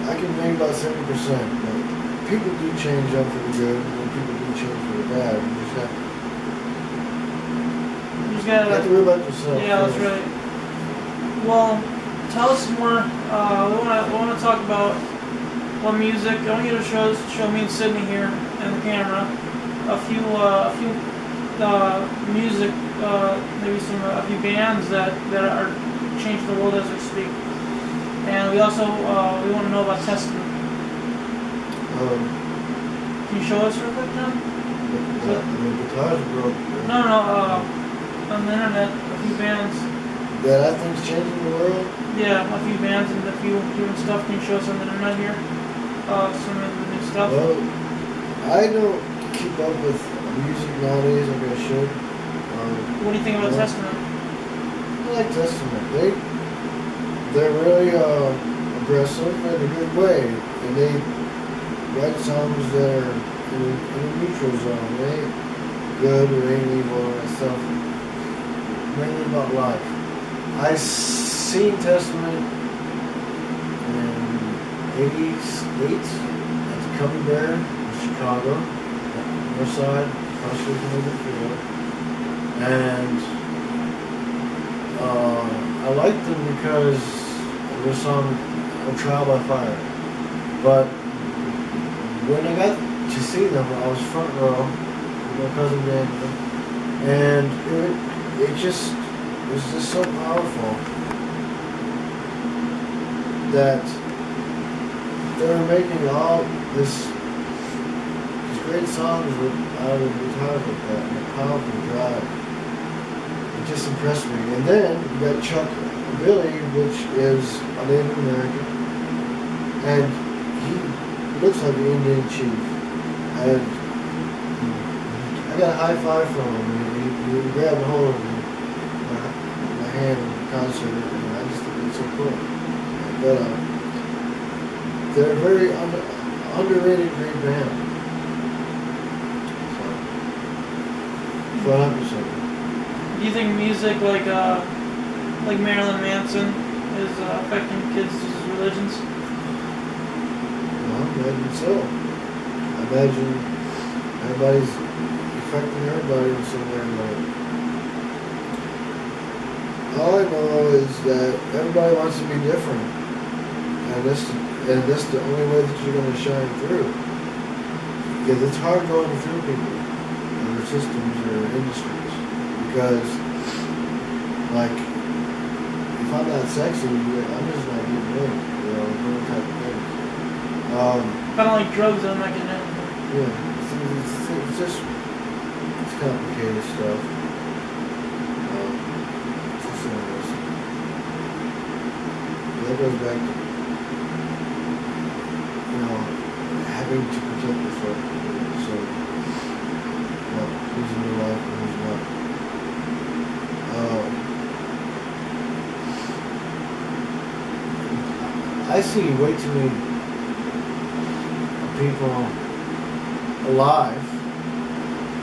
I can name about 70%, but people do change up for the good, and people do change for the bad. You just have to worry about yourself. Yeah, that's right. Well, tell us more. We want to talk about what music. I want you to show me and Sidney here and the camera a few music, maybe a few bands that are changing the world as we speak. And we also we want to know about testing. Can you show us real quick, John? The guitars broke. No, on the internet, a few bands. That I think's changing the world? Yeah, a few bands and a few doing stuff. Can you show us on the internet here? Some of the new stuff. Well, I don't keep up with music nowadays like I should. What do you think about Testament? I like Testament. They're really aggressive in a good way, and they write songs that are in a neutral zone. They ain't good or ain't evil and that stuff. Mainly about life. I seen Testament in '88 at the Cubby Bear in Chicago, north side, across the field, and I liked them because of their song "Trial by Fire." But when I got to see them, I was front row with my cousin Daniel, and it was just so powerful that they were making all these great songs out of the guitars like that, and a powerful drive. It just impressed me. And then you got Chuck Billy, which is a Native American, and he looks like an Indian chief. And I got a high five from him. He grabbed a hold of my hand in the concert, and I just think it's so cool. But they're a very underrated great band. So, fun episode. Do you think music like Marilyn Manson is affecting kids' religions? Well, I imagine so. I imagine everybody's affecting everybody in some way or another. All I know is that everybody wants to be different, and that's the only way that you're going to shine through. Because it's hard going through people, or systems, or industries. Because, like, if I'm not sexy, I'm just not getting in. Those type of things. If I don't like drugs, I'm not getting in. Yeah, it's just complicated stuff. That goes back to, having to protect yourself. So, who's in your life and who's not. I see way too many people alive,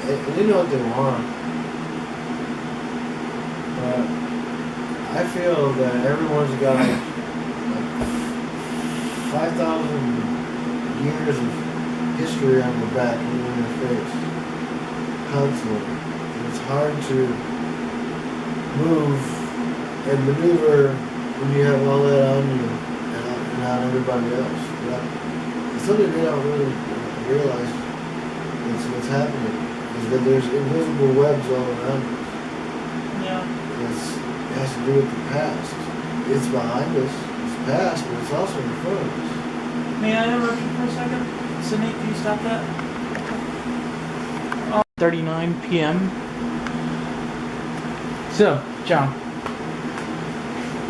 and they know what they want. But I feel that everyone's got like 5,000 years of history on their back and in their face, constantly. And it's hard to move and maneuver when you have all that on you and on everybody else. It's something they don't really realize what's happening, is that there's invisible webs all around us. Yeah. It has to do with the past. It's behind us. Past, but it's also in front of us. May I interrupt you for a second? Sidney, can you stop that? 39 p.m. So, John.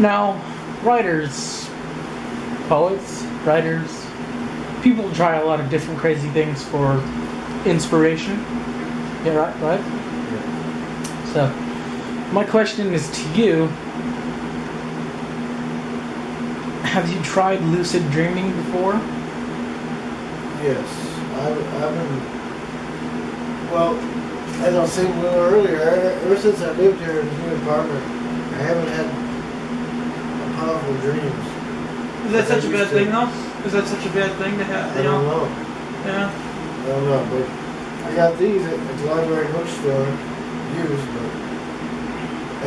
Now, writers, poets, writers, people try a lot of different crazy things for inspiration. Yeah, right? Yeah. So, my question is to you. Have you tried lucid dreaming before? Yes. I've been, well, as I was saying a little earlier, ever since I lived here in this new apartment, I haven't had powerful dreams. Is that such a bad thing, though? Is that such a bad thing to have? I don't know. Yeah. I don't know, but I got these at the library bookstore, used,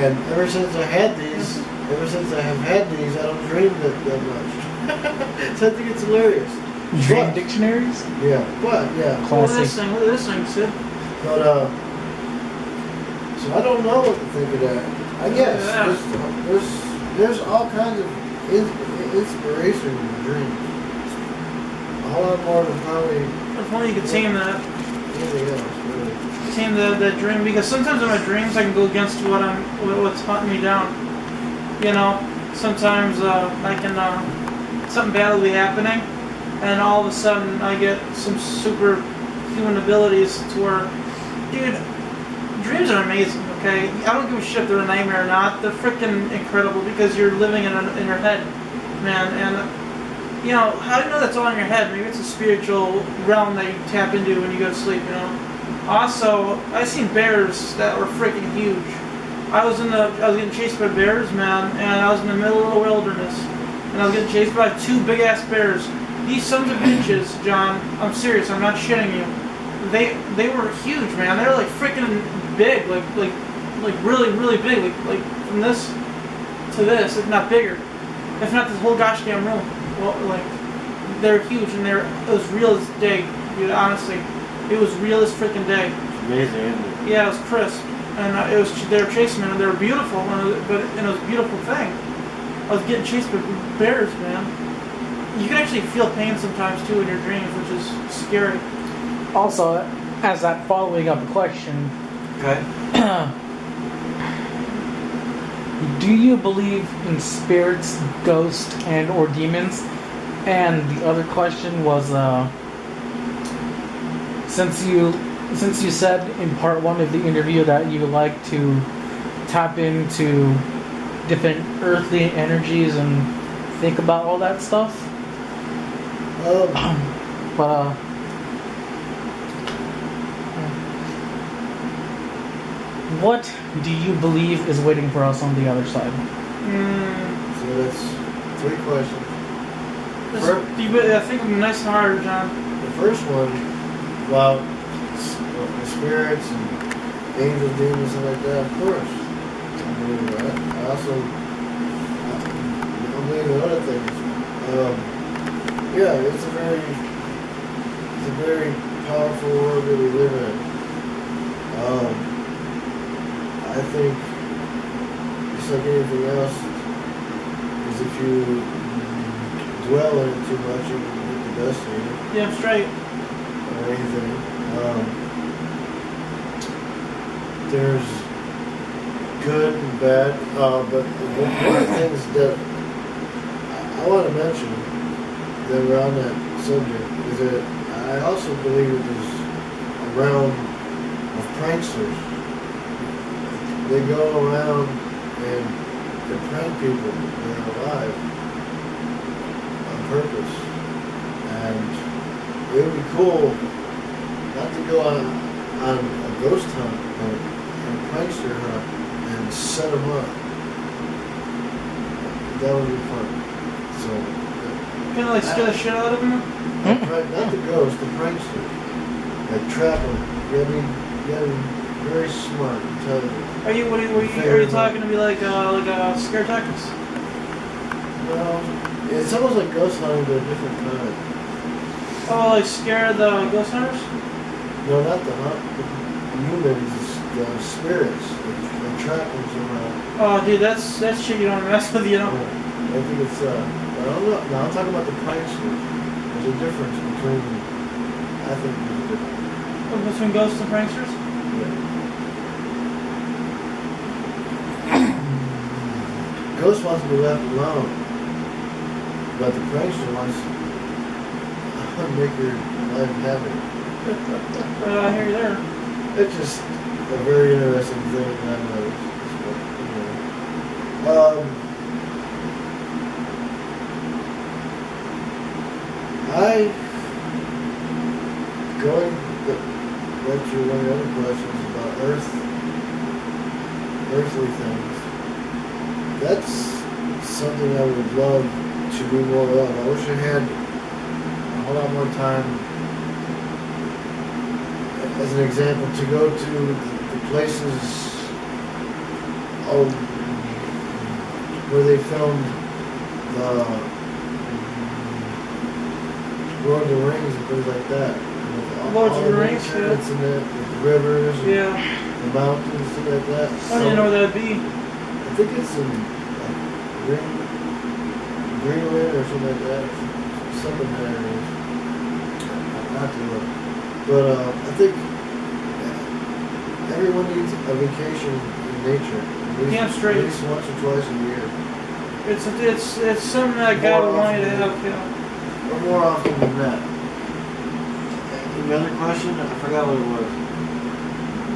and ever since I have had these, I don't dream that much. So I think it's hilarious. Dream dictionaries? Yeah, but yeah. Classic. Look at this thing, Sid. But so I don't know what to think of that. I guess there's all kinds of inspiration in dreams. A whole lot more than probably If only you could tame that. anything else, really. maintain that dream, because sometimes in my dreams I can go against what's hunting me down. You know, sometimes I can something bad will be happening, and all of a sudden I get some superhuman abilities to where, dude, dreams are amazing. Okay, I don't give a shit if they're a nightmare or not. They're freaking incredible because you're living in your head, man. And you know, how do you know that's all in your head? Maybe it's a spiritual realm that you tap into when you go to sleep. You know. Also, I've seen bears that were freaking huge. I was getting chased by bears, man, and I was in the middle of the wilderness, and I was getting chased by 2 big ass bears. These sons of bitches, John. I'm serious. I'm not shitting you. They were huge, man. They were like freaking big, like really, really big, like from this to this, if not bigger, if not this whole gosh damn room. Well, like they're huge, and it was real as day, dude. Honestly, it was real as freaking day. It's amazing, isn't it? Yeah, it was crisp, and they were chasing me, and they were beautiful, and it was a beautiful thing. I was getting chased by bears, man. You can actually feel pain sometimes too in your dreams, which is scary. Also, as that following up question, Okay. do you believe in spirits, ghosts, and or demons? And the other question was, since you said in part 1 of the interview that you like to tap into different earthly energies and think about all that stuff, but what do you believe is waiting for us on the other side? So that's 3 questions. I think I'm nice and hard, John. The first one, well, the spirits and angels, demons, and like that, of course. I believe that. I also believe in other things. Yeah, it's a very powerful world that we live in. I think, just like anything else, is if you dwell in it too much, you can get the best of you. Yeah, straight. Or anything. There's good and bad, but one of the things that I want to mention that we're on that subject is that I also believe that there's a realm of pranksters. They go around and they prank people when they're alive on purpose. And it would be cool not to go on a ghost hunt but a prankster hunt and set them up. That would be fun. So, Kind of like scare the shit out of them? not the ghost, the prankster. Like trap them. You gotta be very smart, intelligent. Are you talking to me like a scare tactics? Well, it's almost like ghost hunting, but a different kind. Oh, like scare the ghost hunters? No, not the humans, the spirits. They trap them somehow. Oh, dude, that's shit you don't mess with, you know? Yeah. I think it's, I don't know. No, I'm talking about the pranksters. There's a difference between, I think there's a difference. Between ghosts and pranksters? Yeah. Ghost wants to be left alone, but the prankster wants to make your life happy. I hear you there. It's just a very interesting thing that I've noticed. Going back to one of the other questions about earthly things, that's something I would love to do more of. I wish I had a whole lot more time, as an example, to go to the places where they filmed the Lord of the Rings and things like that. Lord of the Rings, yeah. It's in it, with the rivers and yeah. the mountains, stuff like that. I don't even know where that'd be. I think it's in Greenland or something like that. Something there is. Not to look. But I think everyone needs a vacation in nature. Damn straight. At least once or twice a year. It's something that God would want you to have, you know. Or more often than that. Any other question? I forgot what it was.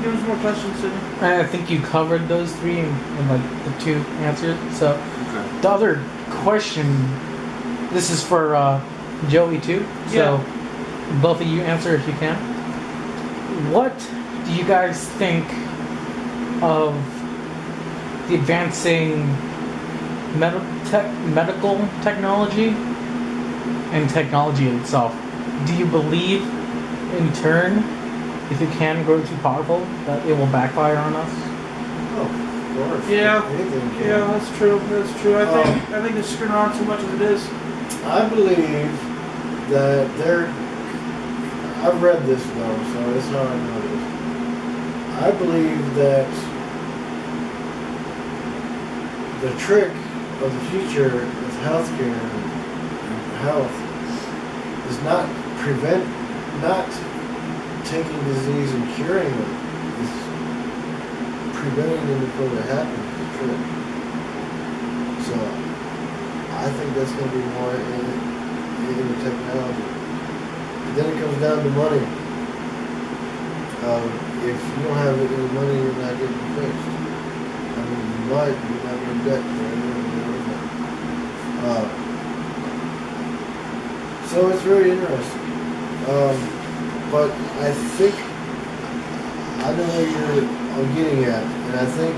Give us more questions, Sidney. I think you covered those three in like the two answers. So Okay. the other question, this is for Joey too. So both of you answer if you can. What do you guys think of the advancing medical technology and technology itself? Do you believe, in turn, if it can grow too powerful, that it will backfire on us? Oh, of course. Yeah. Anything can. Yeah, that's true. That's true. I think they're screwing around too much as it is. I believe that I've read this though, so it's how I know this. I believe that the trick of the future with healthcare and health is not taking disease and curing it. It's preventing them before it happens, the trick. So I think that's going to be more in the technology. But then it comes down to money. If you don't have any money, you're not getting fixed. I mean, you might, you might be in debt for everything. So it's very interesting. But I think I know where you're getting at, and I think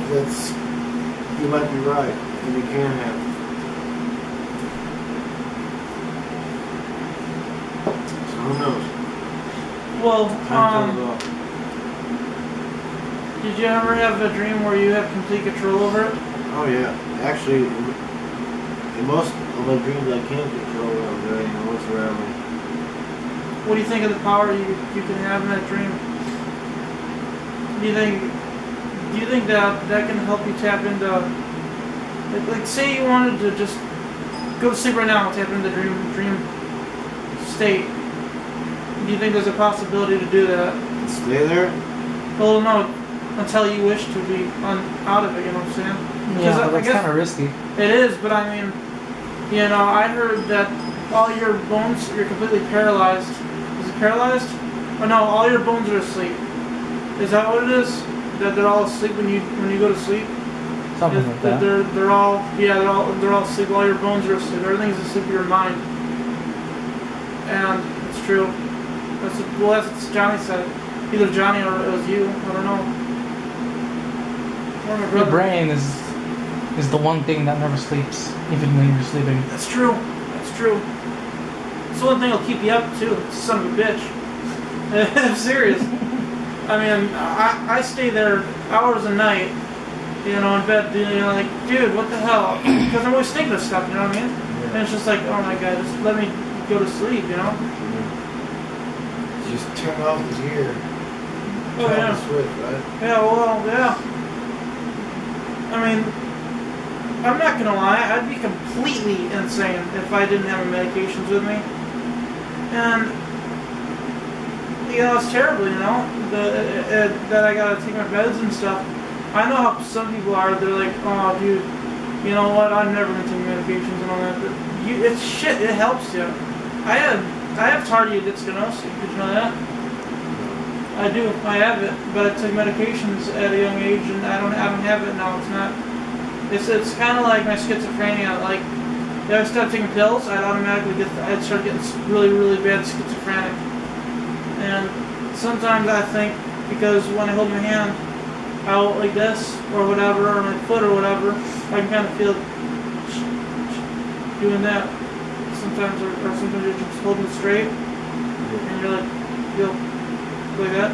you might be right, and it can happen. So who knows? Well, Time tells all. did you ever have a dream where you have complete control over it? Oh yeah, actually, in most of my dreams I can't control what's around me. What do you think of the power you can have in that dream? Do you think that can help you tap into, like say you wanted to just go to sleep right now and tap into the dream state? Do you think there's a possibility to do that? Stay there? Well, no, until you wish to be out of it. You know what I'm saying? Yeah, but that's kind of risky. It is, but I mean, you know, I heard that all your bones, you're completely paralyzed. Is it paralyzed? Oh no, all your bones are asleep. Is that what it is? That they're all asleep when you go to sleep? Something like that. They're all asleep. All your bones are asleep. Everything's asleep in your mind. And it's true. That's what Johnny said. Either Johnny or it was you. I don't know. Or my Your brother. brain is the one thing that never sleeps, even when you're sleeping. That's true. That's true. It's the one thing that'll keep you up too. Son of a bitch. I'm serious. I mean, I stay there hours a night, you know, in bed, you know, like, dude, what the hell? Because I'm always thinking of stuff, you know what I mean? Yeah. And it's just like, oh my god, just let me go to sleep, you know? Just turn off the gear. Oh Turn yeah. the switch, right? Yeah, well, yeah. I mean, I'm not gonna lie, I'd be completely insane if I didn't have my medications with me. And, you know, it's terrible, you know, that I gotta take my meds and stuff. I know how some people are, they're like, oh dude, you know what, I'm never gonna take medications and all that, but it's shit, it helps you. I have tardive dyskinesia, did you know that? I do, I have it, but I took medications at a young age and I don't have it now, it's not. It's kind of like my schizophrenia, like, if I stopped taking pills, I'd start getting really, really bad schizophrenic. And sometimes I think, because when I hold my hand out like this, or whatever, or my foot or whatever, I can kind of feel doing that. Sometimes, or sometimes you're just holding it straight, and you're like, feel like that,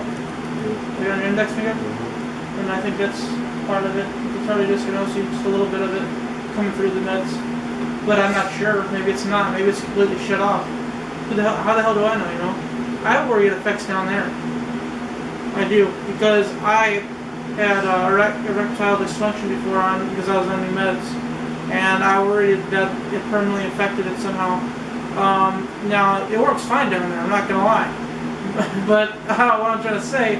like on your index finger. And I think that's part of it. It's probably just, you know, see just a little bit of it coming through the meds. But I'm not sure. Maybe it's not. Maybe it's completely shut off. How the hell do I know, you know? I worry it affects down there. I do. Because I had erectile dysfunction before because I was on new meds. And I worried that it permanently affected it somehow. Now, it works fine down there, I'm not going to lie. But what I'm trying to say,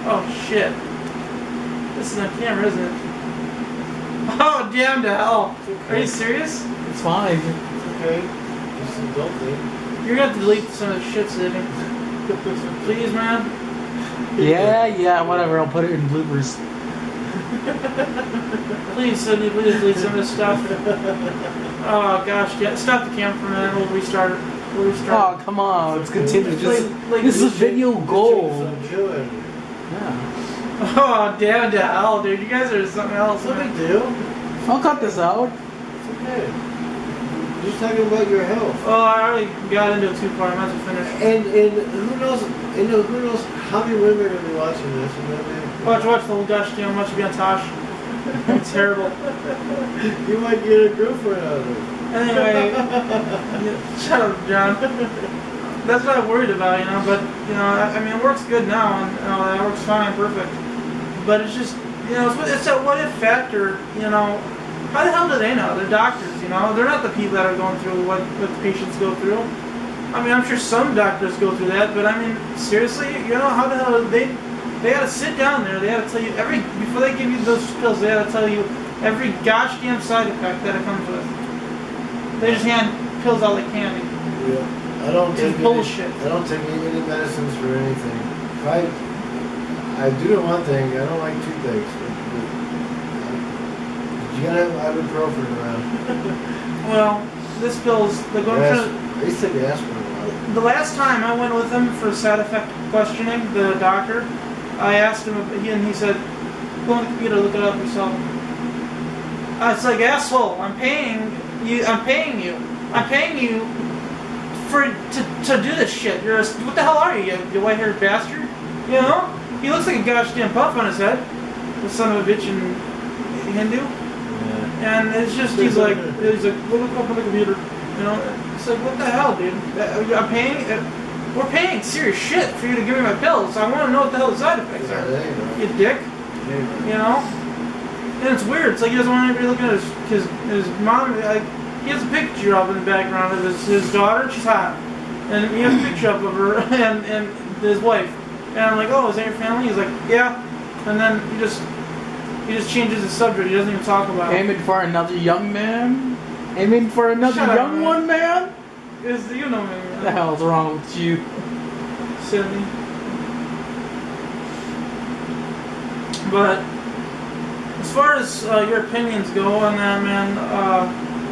oh shit. This is on camera, isn't it? Oh, damn to hell. Are you serious? It's fine. Okay. Just an adult thing. You're gonna have to delete some of the shit, Sidney. Please, man. Yeah, whatever. I'll put it in bloopers. Please, Sidney, please delete some of this stuff. Oh, gosh, yeah. Stop the camera for a minute. We'll restart it. Oh, come on. Let's continue. This is video gold. Yeah. Oh, damn to hell, dude. You guys are something else. What big deal? I'll cut this out. It's okay. You're just talking about your health. Oh, I already got into it too far. I might as well finish. And who knows how many women are going to be watching this? You know what I mean? Watch the whole gosh damn much be on Tosh. It's terrible. You might get a girlfriend out of it. Anyway, shut up, John. That's what I'm worried about, you know. But you know, I mean, it works good now, and you know, it works fine, perfect. But it's just, you know, it's that what if factor. You know, how the hell do they know? They're doctors, you know. They're not the people that are going through what the patients go through. I mean, I'm sure some doctors go through that, but I mean, seriously, you know, how the hell they gotta sit down there. They gotta tell you before they give you those pills. They gotta tell you every gosh damn side effect that it comes with. They just hand pills out like candy. Yeah, I don't take bullshit. I don't take any medicines for anything. I do know one thing. I don't like toothaches. You gotta have ibuprofen around. Well, this pill's the going I used to take aspirin a lot. The last time I went with him for side effect questioning, the doctor, I asked him, and he said, "Go on the computer, look it up yourself." It's like, asshole, I'm paying you to do this shit. What the hell are you white-haired bastard? You know? He looks like a gosh damn puff on his head. The son of a bitch in Hindu. Yeah. And it's just, he's like, look up on the computer. You know? It's like, what the hell, dude? We're paying serious shit for you to give me my pills. I want to know what the hell the side effects are. You dick. You know? And it's weird. It's like he doesn't want anybody looking at his mom. Like, he has a picture up in the background of his daughter. She's hot. And he has a picture up of her and his wife. And I'm like, oh, is that your family? He's like, yeah. And then he just changes the subject. He doesn't even talk about it. Aiming for another young man? Aiming for another young one, man? You know me, man. What the hell's wrong with you? Sidney. But as far as your opinions go on that, man,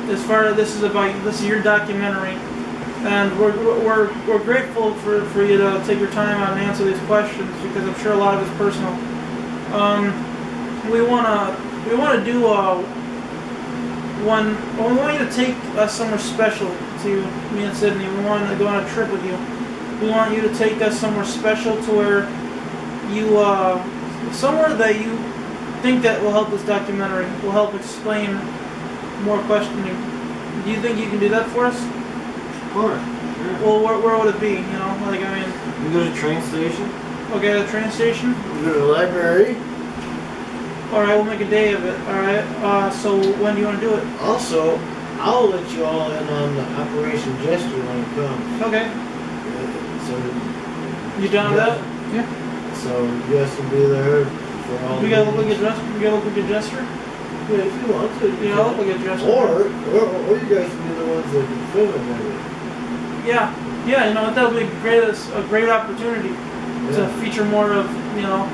as far as this is your documentary, and we're grateful for you to take your time out and answer these questions, because I'm sure a lot of it's personal. We wanna do one. We want you to take us somewhere special to me and Sidney. We want to go on a trip with you. We want you to take us somewhere special to where you somewhere that you think that will help this documentary, will help explain more questioning. Do you think you can do that for us? Of course. Yeah. Well, where would it be? You know, like, I mean... We go to the train station. Okay, the train station? We go to the library. Alright, we'll make a day of it. Alright, so when do you want to do it? Also, I'll let you all in on the Operation Gesture when it comes. Okay. So... You done with that? Yeah. So, you guys can be there for all We gotta look like a gesture? Yeah, if you want to. Yeah, I'll look like a gesture. Or you guys can be the ones that can film it, maybe. Yeah, you know, that would be a great opportunity to feature more of, you know,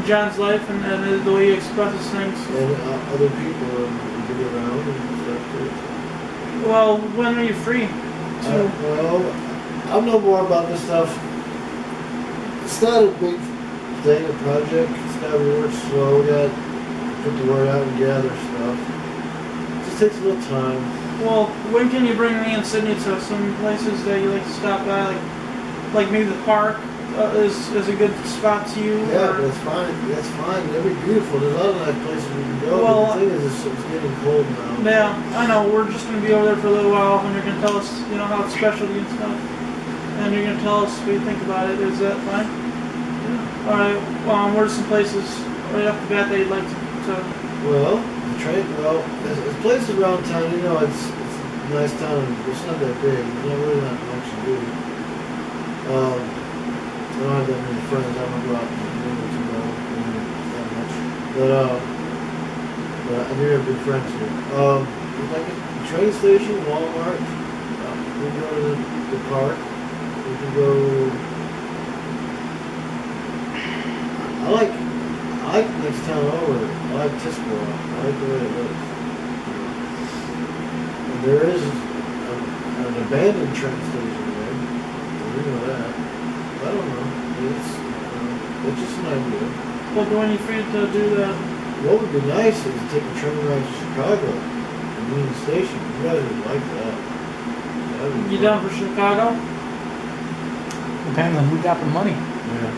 John's life and the way he expresses things. And other people to be around and stuff too. Well, when are you free? Well, I'll know more about this stuff. It's not a big thing, a project. It's got to work slow. We got to put the word out and gather stuff. It just takes a little time. Well, when can you bring me and Sidney to some places that you like to stop by, like maybe the park is a good spot to you? Yeah, that's fine. That's fine. That'd be beautiful. There's a lot of nice places we can go. Well, but the thing is, it's getting cold now. Yeah, I know. We're just going to be over there for a little while, and you're going to tell us, you know, how it's special to you and stuff. And you're going to tell us what you think about it. Is that fine? Yeah. All right. What are some places right off the bat that you'd like to? Well, there's places around town. You know, it's a nice town. It's not that big. There's not really not much to do. I don't have that many friends. I don't go out too much. But I do have good friends here. Like a train station, Walmart. We can go to the park. We can go. I like the next town over. I like Tisboro. I like the way it looks. And there is an abandoned train station there. We know that. I don't know. It's just an idea. Well, when you free to do that? What would be nice is to take a train ride to Chicago and Union Station. You guys would like that. You down for Chicago? Depends on who got the money. Yeah.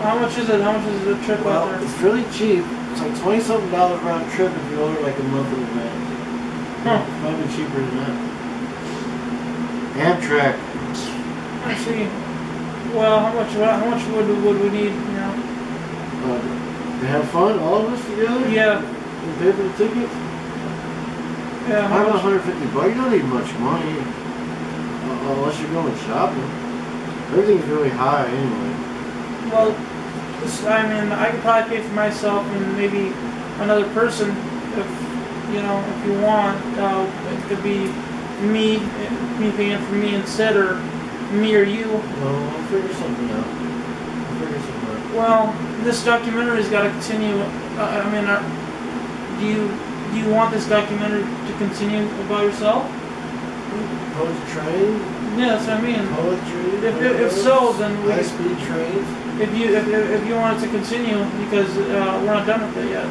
How much is it? How much is the trip out there? It's really cheap. It's like $20-something round trip if you order like a month in advance. Huh. It's probably cheaper than that. Amtrak. I see. Well, how much would we need? You know. To have fun, all of us together. Yeah. And pay for the tickets. Yeah. How about $150? You don't need much money unless you're going shopping. Everything's really high anyway. Well, I mean, I could probably pay for myself and maybe another person if you want. It could be me paying for me instead, or me or you. Well, I'll figure something out. Well, this documentary's got to continue. I mean, do you want this documentary to continue about yourself? Poetry train? Yeah, that's what I mean. Poetry? If so, then we. High-speed trains? If you want it to continue, because we're not done with it yet.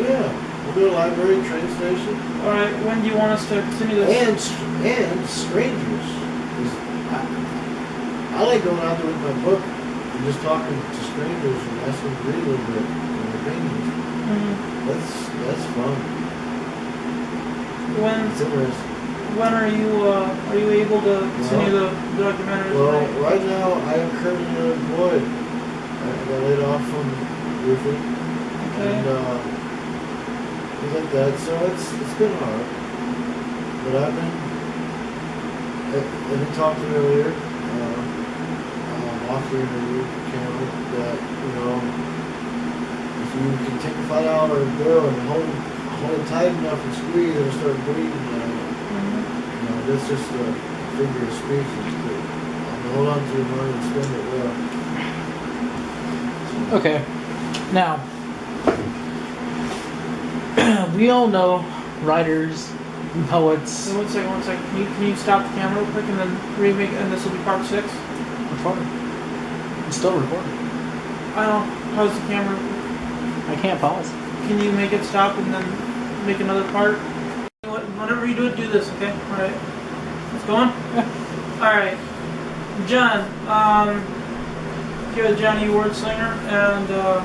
Yeah. We'll do a library, train station. All right. When do you want us to continue this? And strangers. I like going out there with my book and just talking to strangers and asking them to read a little bit and their opinions. Mm-hmm. That's fun. It's interesting. When are you able to continue the documentary? Well, right now I am currently unemployed. I got laid off from roofing. Okay. And things like that. So it's been hard. But I've been. We talked earlier. Off the interview channel that if you can take a $5 bill and hold it tight enough and squeeze, it'll start bleeding. That's just a figure of speech. Hold on to your money and spend it well. Okay. Now, we all know writers and poets. One second. Can you stop the camera real quick and then remake, and this will be part 6? Recording. I'm still recording. I don't know. How's the camera? I can't pause. Can you make it stop and then make another part? Whenever you do it, do this, okay? Alright. It's going? Yeah. Alright. John, here with Johnny WordSlinger and the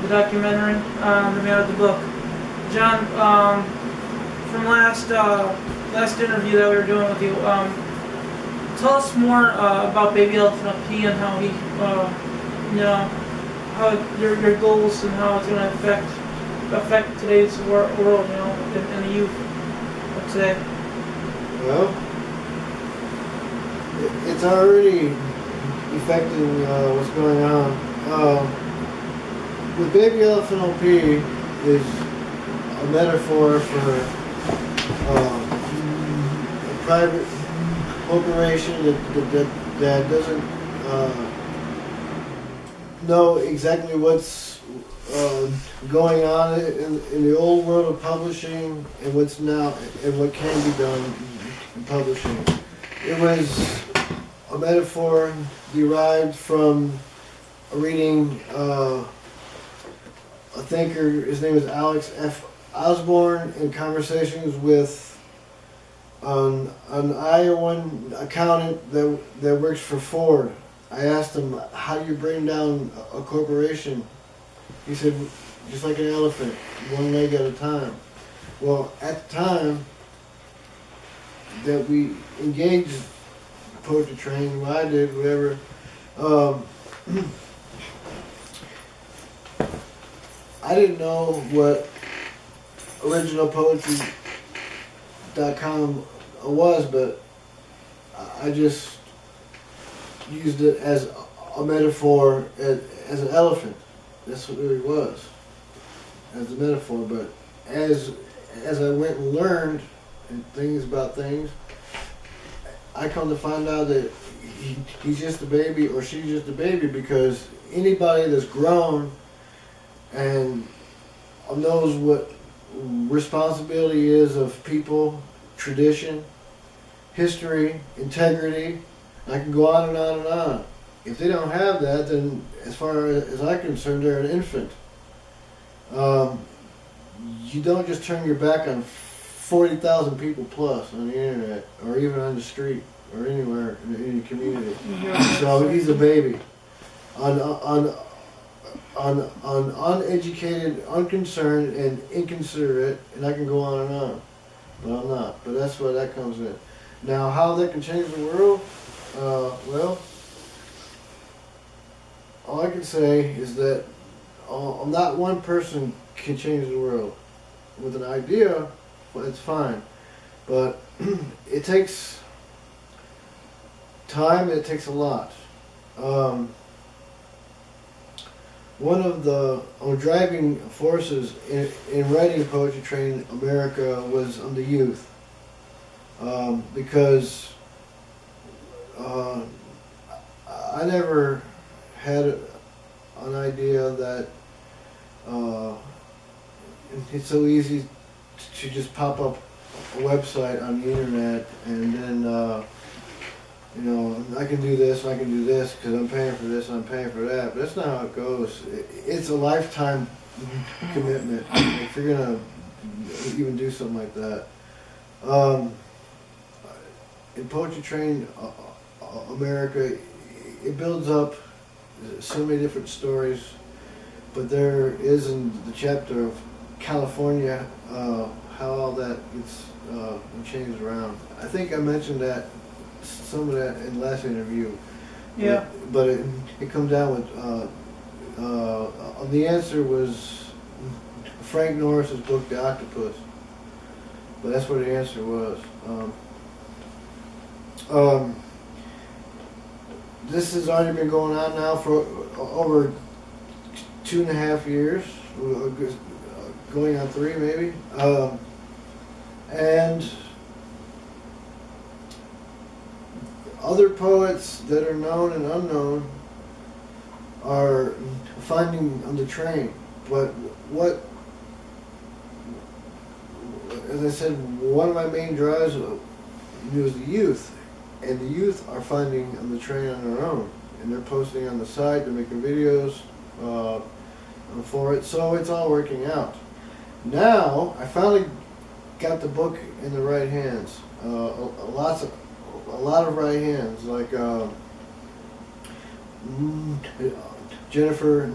documentary, the man of the book. John, from last interview that we were doing with you, tell us more about Baby Elephant LP and how he, how your goals and how it's going to affect today's world, and the youth of today. Well, it's already affecting what's going on. The Baby Elephant LP is a metaphor for a private corporation that doesn't know exactly what's going on in the old world of publishing and what's now and what can be done in publishing. It was a metaphor derived from reading a thinker. His name is Alex F. Osborne, in conversations with an Iowan accountant that works for Ford. I asked him, how do you bring down a corporation? He said, just like an elephant, one leg at a time. Well, at the time that we engaged poetry training, what I did, whatever, I didn't know what originalpoetry.com was, but I just used it as a metaphor, as an elephant. That's what it really was. as a metaphor, but as I went and learned and things about things, I come to find out that he's just a baby or she's just a baby, because anybody that's grown and knows what responsibility is of people, tradition, history, integrity, I can go on and on and on. If they don't have that, then as far as I'm concerned, they're an infant. You don't just turn your back on 40,000 people plus on the internet, or even on the street, or anywhere in your community. So he's a baby. On uneducated, unconcerned, and inconsiderate, and I can go on and on. But I'm not. But that's where that comes in. Now, how that can change the world? Well, all I can say is that not one person can change the world. With an idea, well, it's fine. But it takes time, it takes a lot. One of the driving forces in writing Poetry Train America was the youth. Because I never had an idea that it's so easy to just pop up a website on the internet and then you know, I can do this and I can do this because I'm paying for this and I'm paying for that. But that's not how it goes. It's a lifetime commitment if you're gonna even do something like that. In Poetry Train America, it builds up so many different stories, but there is in the chapter of California how all that gets changed around. I think I mentioned that some of that in the last interview. Yeah. But it comes down with the answer was Frank Norris's book, The Octopus. But that's what the answer was. This has already been going on now for over 2.5 years, going on 3 maybe. And other poets that are known and unknown are finding on the train. But what, as I said, one of my main drives was the youth. And the youth are finding on the train on their own. And they're posting on the site, they're making videos for it. So it's all working out. Now, I finally got the book in the right hands. A lot of right hands, like Jennifer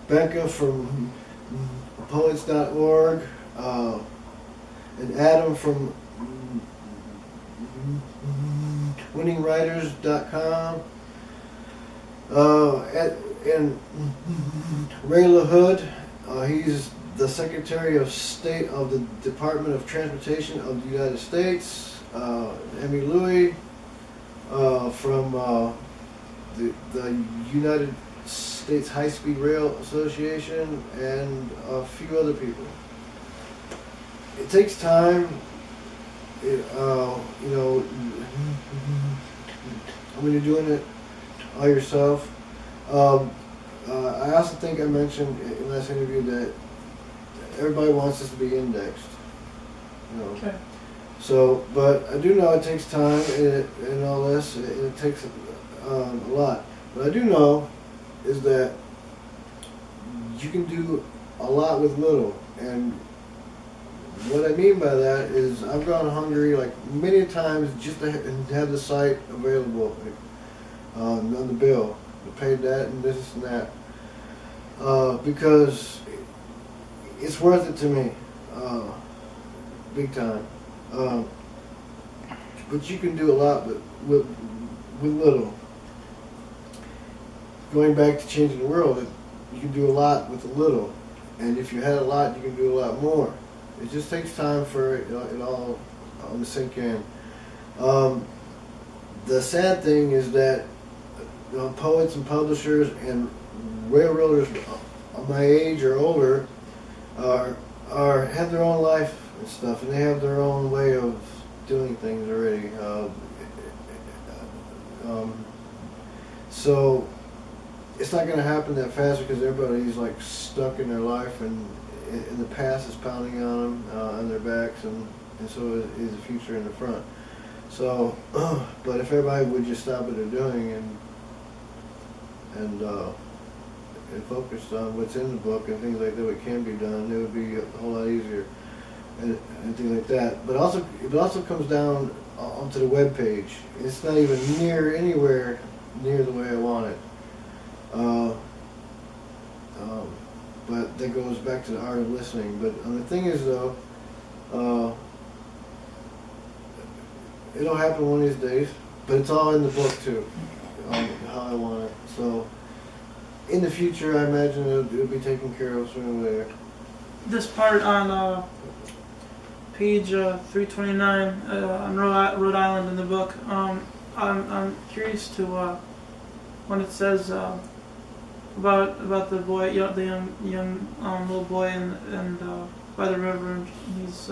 Benka from poets.org, and Adam from winningwriters.com, and Ray LaHood, he's the Secretary of State of the Department of Transportation of the United States. Emmy Louie from the United States High-Speed Rail Association, and a few other people. It takes time. You know, when you're doing it all yourself. I also think I mentioned in the last interview that everybody wants this to be indexed. You know. Okay. So, but I do know it takes time and all this. It takes a lot. What I do know is that you can do a lot with little. And what I mean by that is I've gone hungry like many times just to have the site available on the bill. I paid that and this and that. Because it's worth it to me. Big time. But you can do a lot with little. Going back to changing the world, you can do a lot with a little. And if you had a lot, you can do a lot more. It just takes time for it all to sink in. The sad thing is that poets and publishers and railroaders of my age or older are have their own life and stuff, and they have their own way of doing things already. So it's not going to happen that fast because everybody's like stuck in their life, and the past is pounding on them on their backs, and so is the future in the front. So, but if everybody would just stop what they're doing and focus on what's in the book and things like that, what can be done, it would be a whole lot easier and things like that. But also, it also comes down onto the web page. It's not even anywhere near the way I want it. But that goes back to the art of listening. But the thing is, though, it'll happen one of these days. But it's all in the book too, how I want it. So in the future, I imagine it'll be taken care of sooner or later. This part on page 329 on Rhode Island in the book. I'm curious to when it says about the boy, the young little boy, and by the river, and he's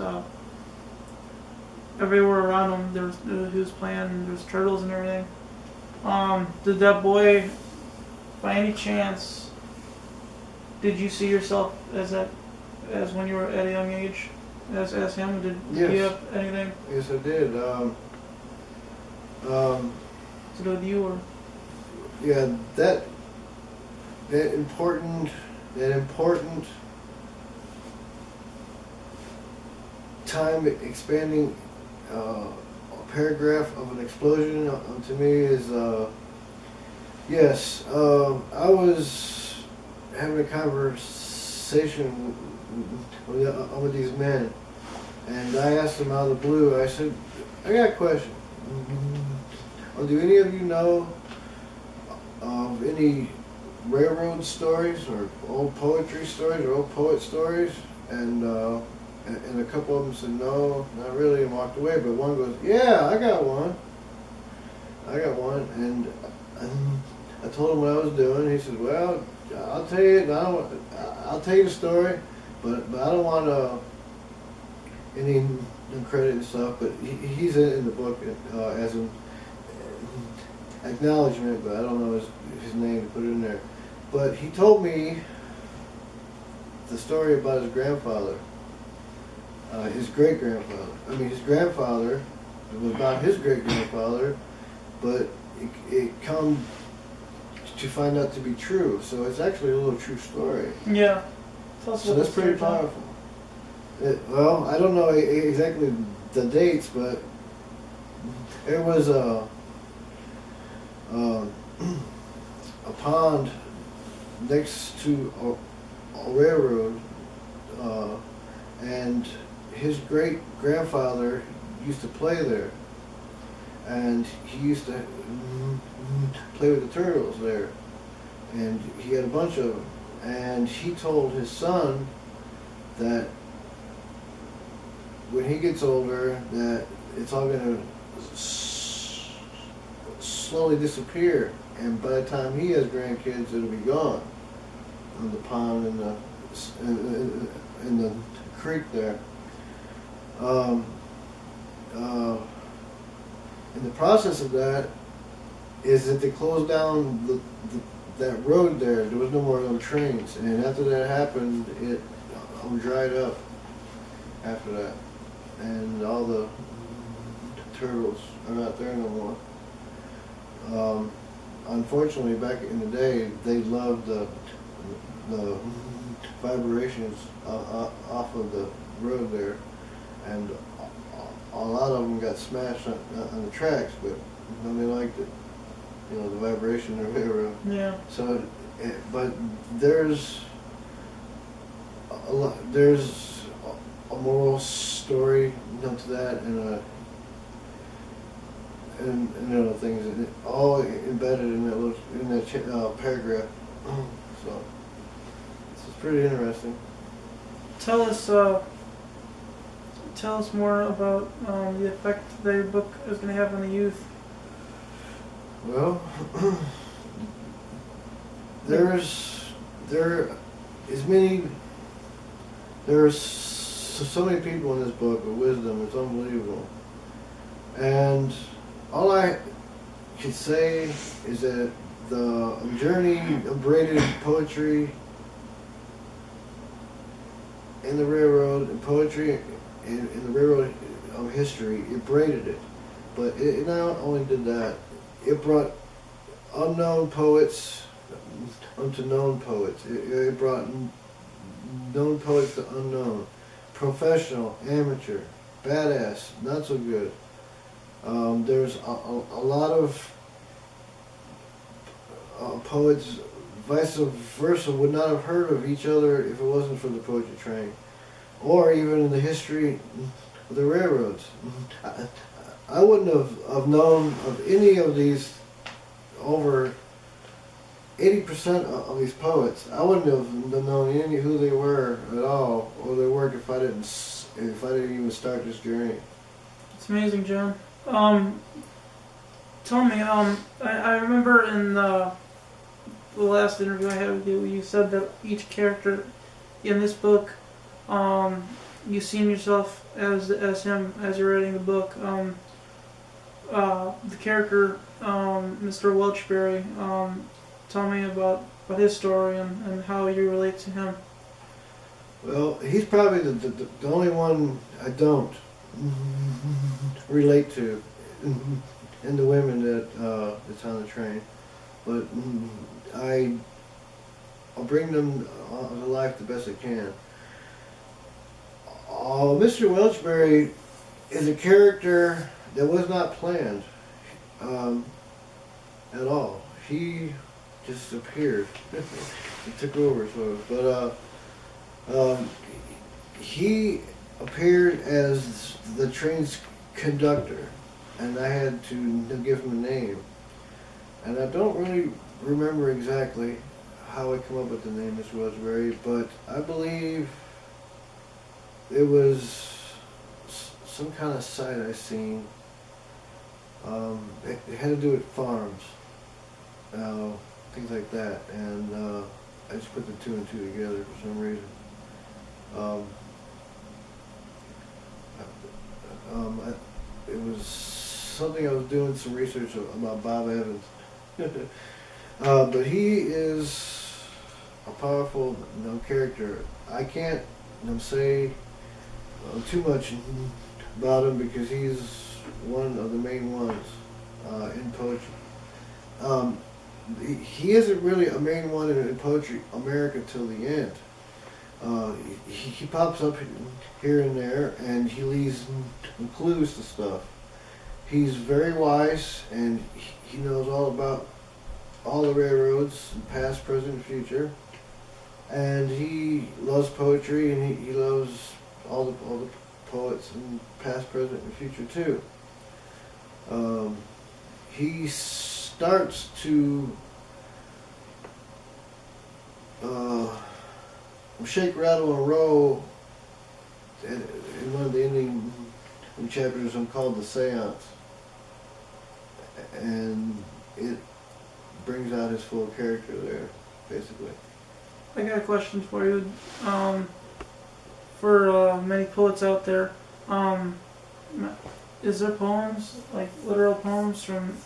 everywhere around him. He was playing, and there's turtles and everything. Did that boy, by any chance, did you see yourself as when you were at a young age, as him? Did you have anything? Yes, I did. To do with you, or? Yeah, that important time expanding a paragraph of an explosion to me is yes. I was having a conversation with these men, and I asked them out of the blue. I said, "I got a question. Do any of you know of any railroad stories or old poetry stories or old poet stories?" And a couple of them said, "No, not really," and walked away. But one goes, "Yeah, I got one. And I told him what I was doing. He said, "Well, I'll tell you. I'll tell you the story, but I don't want any credit and stuff." But he's in the book as an acknowledgement, but I don't know his name to put in there. But he told me the story about his grandfather, his great-grandfather. I mean, his grandfather. It was about his great-grandfather, but it come to find out to be true. So it's actually a little true story. Yeah. So that's pretty powerful. Well, I don't know exactly the dates, but it was a pond next to a railroad, and his great-grandfather used to play there, and he used to play with the turtles there, and he had a bunch of them, and he told his son that when he gets older that it's all going to slowly disappear, and by the time he has grandkids, it'll be gone. On the pond in the creek there. In the process of that is that they closed down that road there. There was no more of them trains, and after that happened, it dried up after that, and all the turtles are not there no more. Unfortunately, back in the day, they loved the vibrations off of the road there, and a lot of them got smashed on the tracks, but nobody liked it. You know, the vibration of the railroad. Yeah. So, but there's a moral story to that, and other things, all embedded in that paragraph. So it's pretty interesting. Tell us more about the effect that your book is going to have on the youth. Well, there is many There's so many people in this book with wisdom. It's unbelievable. And all I can say is that the journey of braided poetry in the railroad, and poetry in the railroad of history, it braided it. But it not only did that, it brought unknown poets onto known poets. It brought known poets to unknown. Professional, amateur, badass, not so good. There's a lot of poets, vice versa, would not have heard of each other if it wasn't for the poetry train, or even in the history of the railroads. I wouldn't have known of any of these, over 80% of these poets. I wouldn't have known any who they were at all, or their work, if I didn't even start this journey. It's amazing, John. Tell me, I remember in the last interview I had with you, you said that each character in this book, you seen yourself as him as you're writing the book. The character, Mr. Welchberry, tell me about his story and how you relate to him. Well, he's probably the only one I don't relate to, and the women that's on the train. But I'll bring them to life the best I can. Mr. Welchberry is a character that was not planned at all. He just appeared. He took over, sort of. But he appeared as the train's conductor, and I had to give him a name. And I don't really remember exactly how I come up with the name Mr. Welchberry, but I believe it was some kind of sight I seen. It had to do with farms, things like that, and I just put the two and two together for some reason. It was something I was doing some research about Bob Evans. But he is a powerful character. I can't say too much about him because he's one of the main ones in poetry. He isn't really a main one in Poetry America till the end. He pops up here and there, and he leaves clues to stuff. He's very wise, and he knows all about all the railroads, past, present, and future. And he loves poetry, and he loves all the poets, and past, present, and future too. He starts to shake, rattle, and roll in one of the ending chapters called The Seance. And it brings out his full character there, basically. I got a question for you. For many poets out there, is there poems, like literal poems from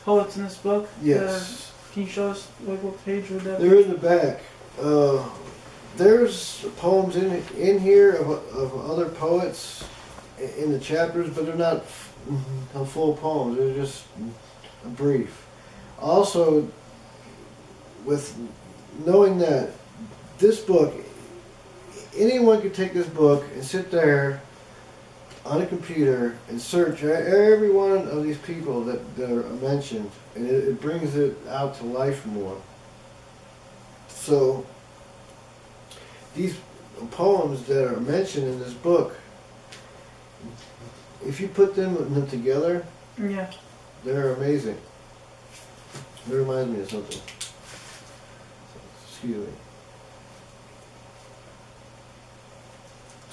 poets in this book? Yes. Can you show us what page would that be? They're in the back. There's poems in here of other poets in the chapters, but they're not full poems. They're just brief. Also, with knowing that this book, anyone could take this book and sit there on a computer and search every one of these people that are mentioned, and it brings it out to life more. So these poems that are mentioned in this book, if you put them together, yeah, they're amazing. It reminds me of something. Excuse me.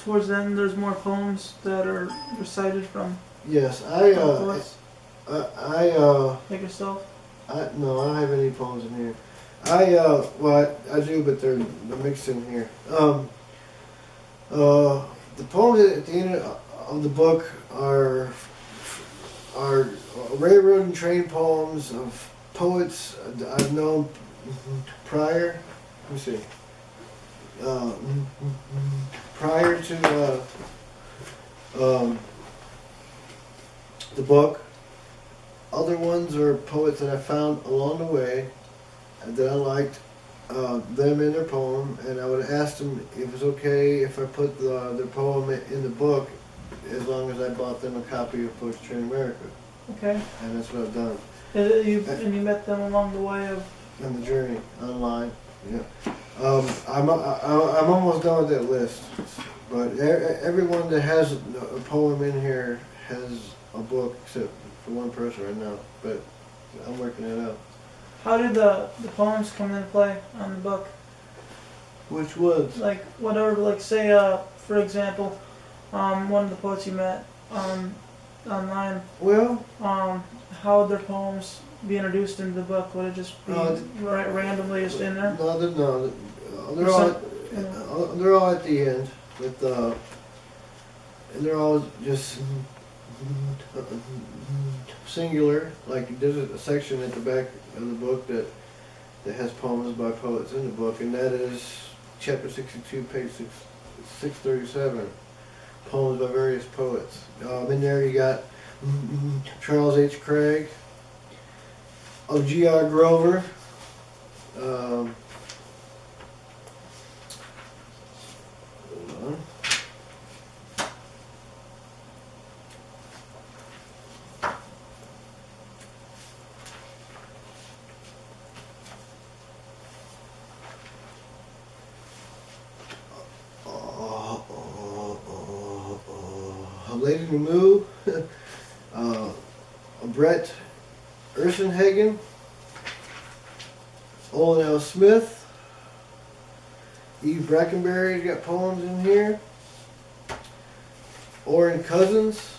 Towards the end, there's more poems that are recited from. Yes, poets. Like yourself. No, I don't have any poems in here. Well, I do, but they're mixed in here. The poems at the end of the book are railroad and train poems of poets I've known prior. Let me see. Prior to the book. Other ones are poets that I found along the way that I liked them in their poem, and I would ask them if it's okay if I put their poem in the book, as long as I bought them a copy of Poetry Train America. Okay. And that's what I've done. And you met them along the way of... On the journey, online, yeah. I'm almost done with that list, but everyone that has a poem in here has a book, except for one person right now, but I'm working it out. How did the poems come into play on the book? Which was? Like, whatever, like say, for example, one of the poets you met online, Well, how would their poems be introduced into the book? Would it just be randomly just in there? No, they're all at the end, with and they're all just singular. Like there's a section at the back of the book that has poems by poets in the book, and that is chapter 62, page 637. Poems by various poets. In there you got Charles H. Craig, G.R. Grover, hold on. Lady Namu, Brett Ursenhagen, Olin L. Smith, Eve Brackenberry's got poems in here, Orrin Cousins,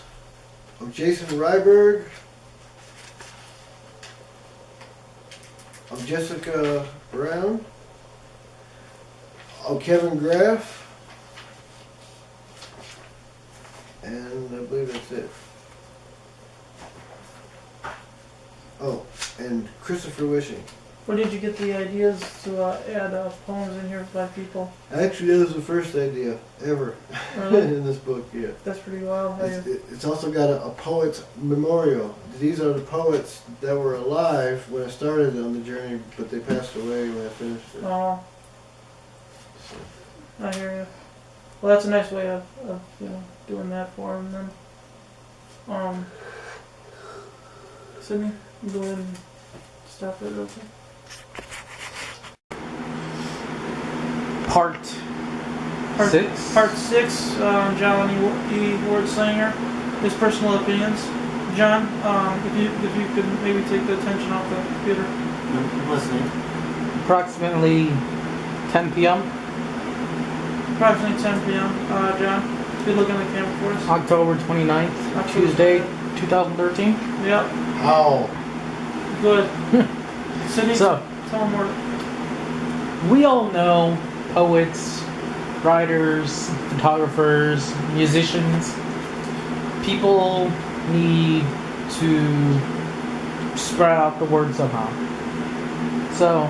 Jason Ryberg, Jessica Brown, Kevin Graff, and I believe that's it. Oh, and Christopher Wishing. Where did you get the ideas to add poems in here by people? Actually, that was the first idea ever Really? in this book, yeah. That's pretty wild. It's also got a poet's memorial. These are the poets that were alive when I started on the journey, but they passed away when I finished it. Oh, I hear you. Well, that's a nice way of doing that for them then. Sidney, you go ahead and stop it real quick. Part 6? Part 6, John E. WordSlinger, his personal opinions. John, if you could maybe take the attention off the computer. I'm listening. Approximately 10 p.m. Approximately 10 p.m. John, good look on the camera for us. October 29th, Tuesday, 2013. Yep. How? Good. Sidney, So, tell them more. we all know poets, writers, photographers, musicians. People need to spread out the word somehow. So,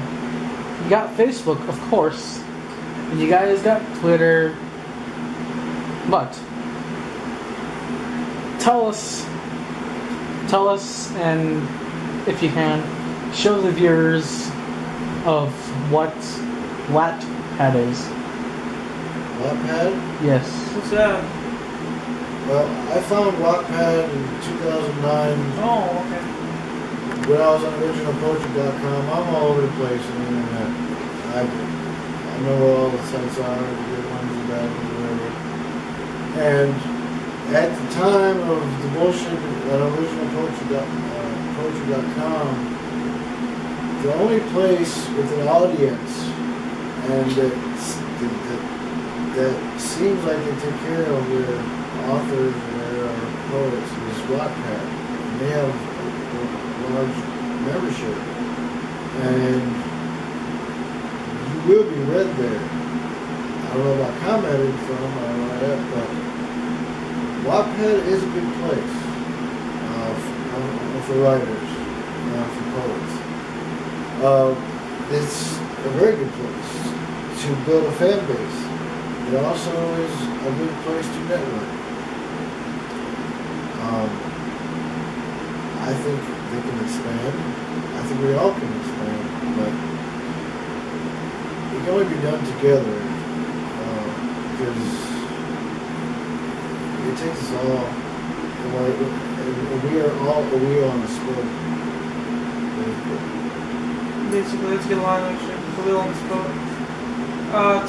you got Facebook, of course. And you guys got Twitter, but tell us, and if you can, show the viewers of what Wattpad is. Wattpad? Yes. What's that? Well, I found Wattpad in 2009 Oh, okay. when I was on originalpoetry.com. I'm all over the place on the internet. I know where all the sites are, the good ones, the bad ones, whatever. And at the time of the bullshit at originalpoetry.com, the only place with an audience and that seems like they take care of their authors and their poets is Wattpad. And they have a large membership. And will be read there. I don't know about commented from, I don't know that, but Wattpad is a good place for writers, for poets. It's a very good place to build a fan base. It also is a good place to network. I think they can expand. I think we all can expand, but it can only be done together because it takes us all. And we are all a wheel on the spoke. Basically, let's get a line actually. The wheel on the spoke.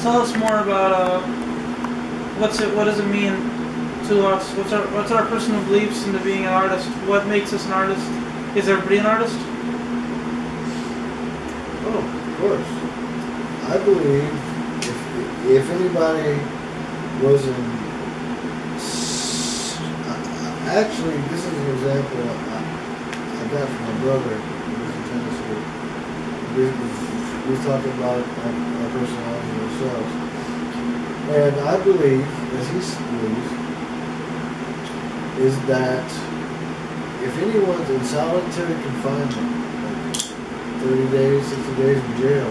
Tell us more about what does it mean to us? What's our personal beliefs into being an artist? What makes us an artist? Is everybody an artist? Oh, of course. I believe if anybody was in, actually, this is an example I got from my brother who was in Tennessee. We were talking about our personality ourselves. And I believe, as he believes, is that if anyone's in solitary confinement, like 30 days, 60 days in jail,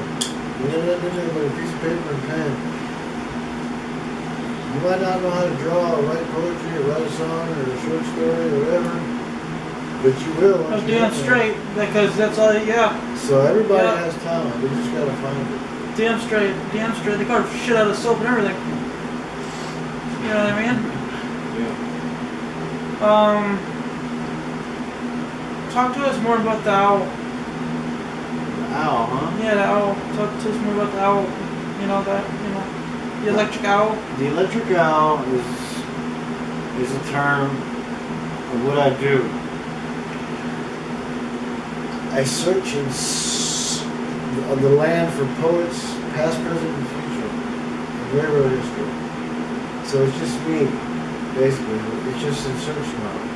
you know nothing but a piece of paper and pen. You might not know how to draw or write poetry or write a song or a short story or whatever, but you will. Oh, damn straight, because that's all. Yeah. So everybody has talent. We just gotta find it. Damn straight. They carve shit out of soap and everything. You know what I mean? Yeah. Talk to us more about the owl. The owl, huh? Yeah, the owl. Talk to us more about the owl. The electric owl. The electric owl is a term of what I do. I search on the land for poets, past, present, and future, in railroad history. So it's just me, basically. It's just in search mode.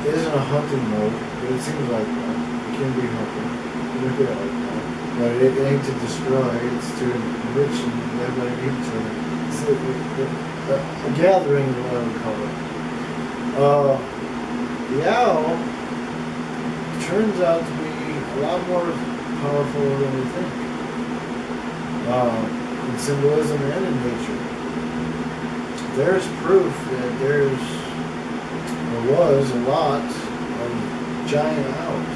It isn't a hunting mode, but it seems like one. It can be hunting. You look at it like that. But it ain't to destroy, it's to enrich and everybody get to it. It's a gathering is what I would call it. The owl turns out to be a lot more powerful than we think. In symbolism and in nature. There's proof that there was a lot of giant owls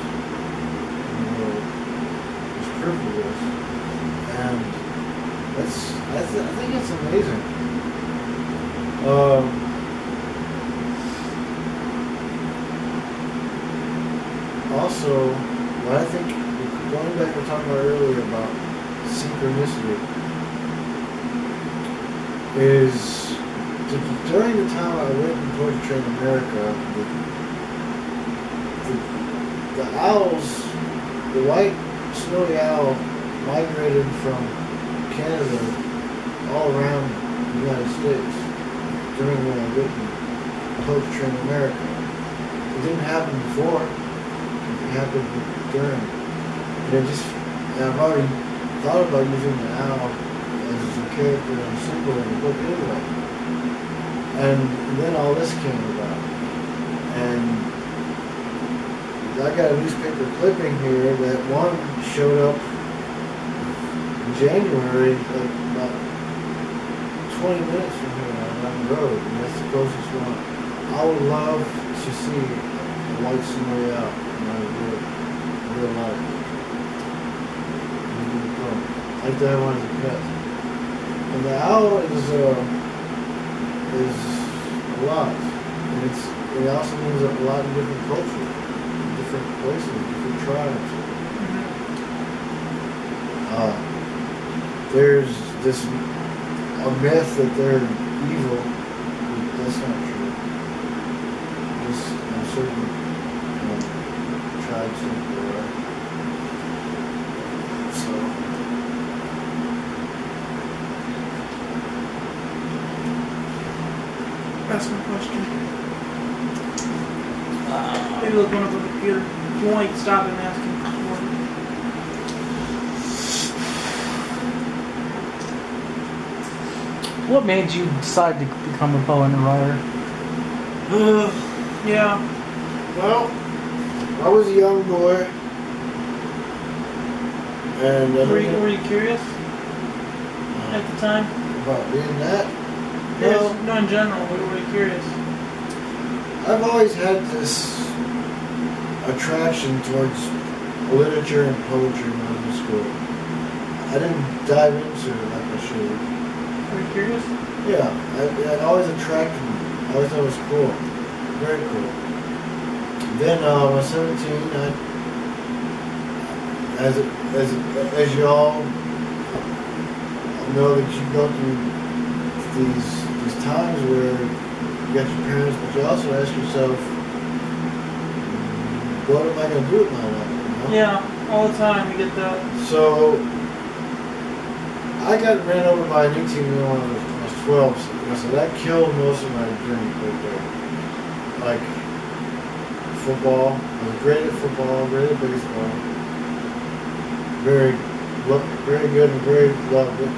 in the world. There's proof of this. And I think it's amazing. Also, what I think, going back to talking about earlier about synchronicity, is during the time I went in Poetry Train America, the owls, the white snowy owl migrated from Canada all around the United States during when I went in Poetry Train America. It didn't happen before. It happened during. And I've already thought about using the owl as a character and a symbol in the book anyway. And then all this came about. And I got a newspaper clipping here that one showed up in January, like about 20 minutes from here on the road, and that's the closest one. I would love to see a white snowy owl in real life. Like that one as a pet. And the owl is a lot. And it also means a lot in different cultures, different places, different tribes. There's this a myth that they're evil. That's not true. Just certain tribes think they are. So. Ask me a question. Maybe look one up on the computer. If you want, you can stop and ask him. What made you decide to become a poet and writer? Yeah. Well, I was a young boy, and Were you curious at the time? about being that. Yes, Well, no, in general, were you curious? I've always had this attraction towards literature and poetry when I was in school. I didn't dive into it like I should. Were you curious? Yeah, it always attracted me. I always thought it was cool. Very cool. Then when I was 17, as you all know that you go through these times where you got your parents, but you also ask yourself, what am I going to do with my life? You know? Yeah, all the time you get that. So I got ran over by an 18-year-old when I was 12, so that killed most of my dreams right there. Like football, I was great at football, great at baseball, very good and very loved it.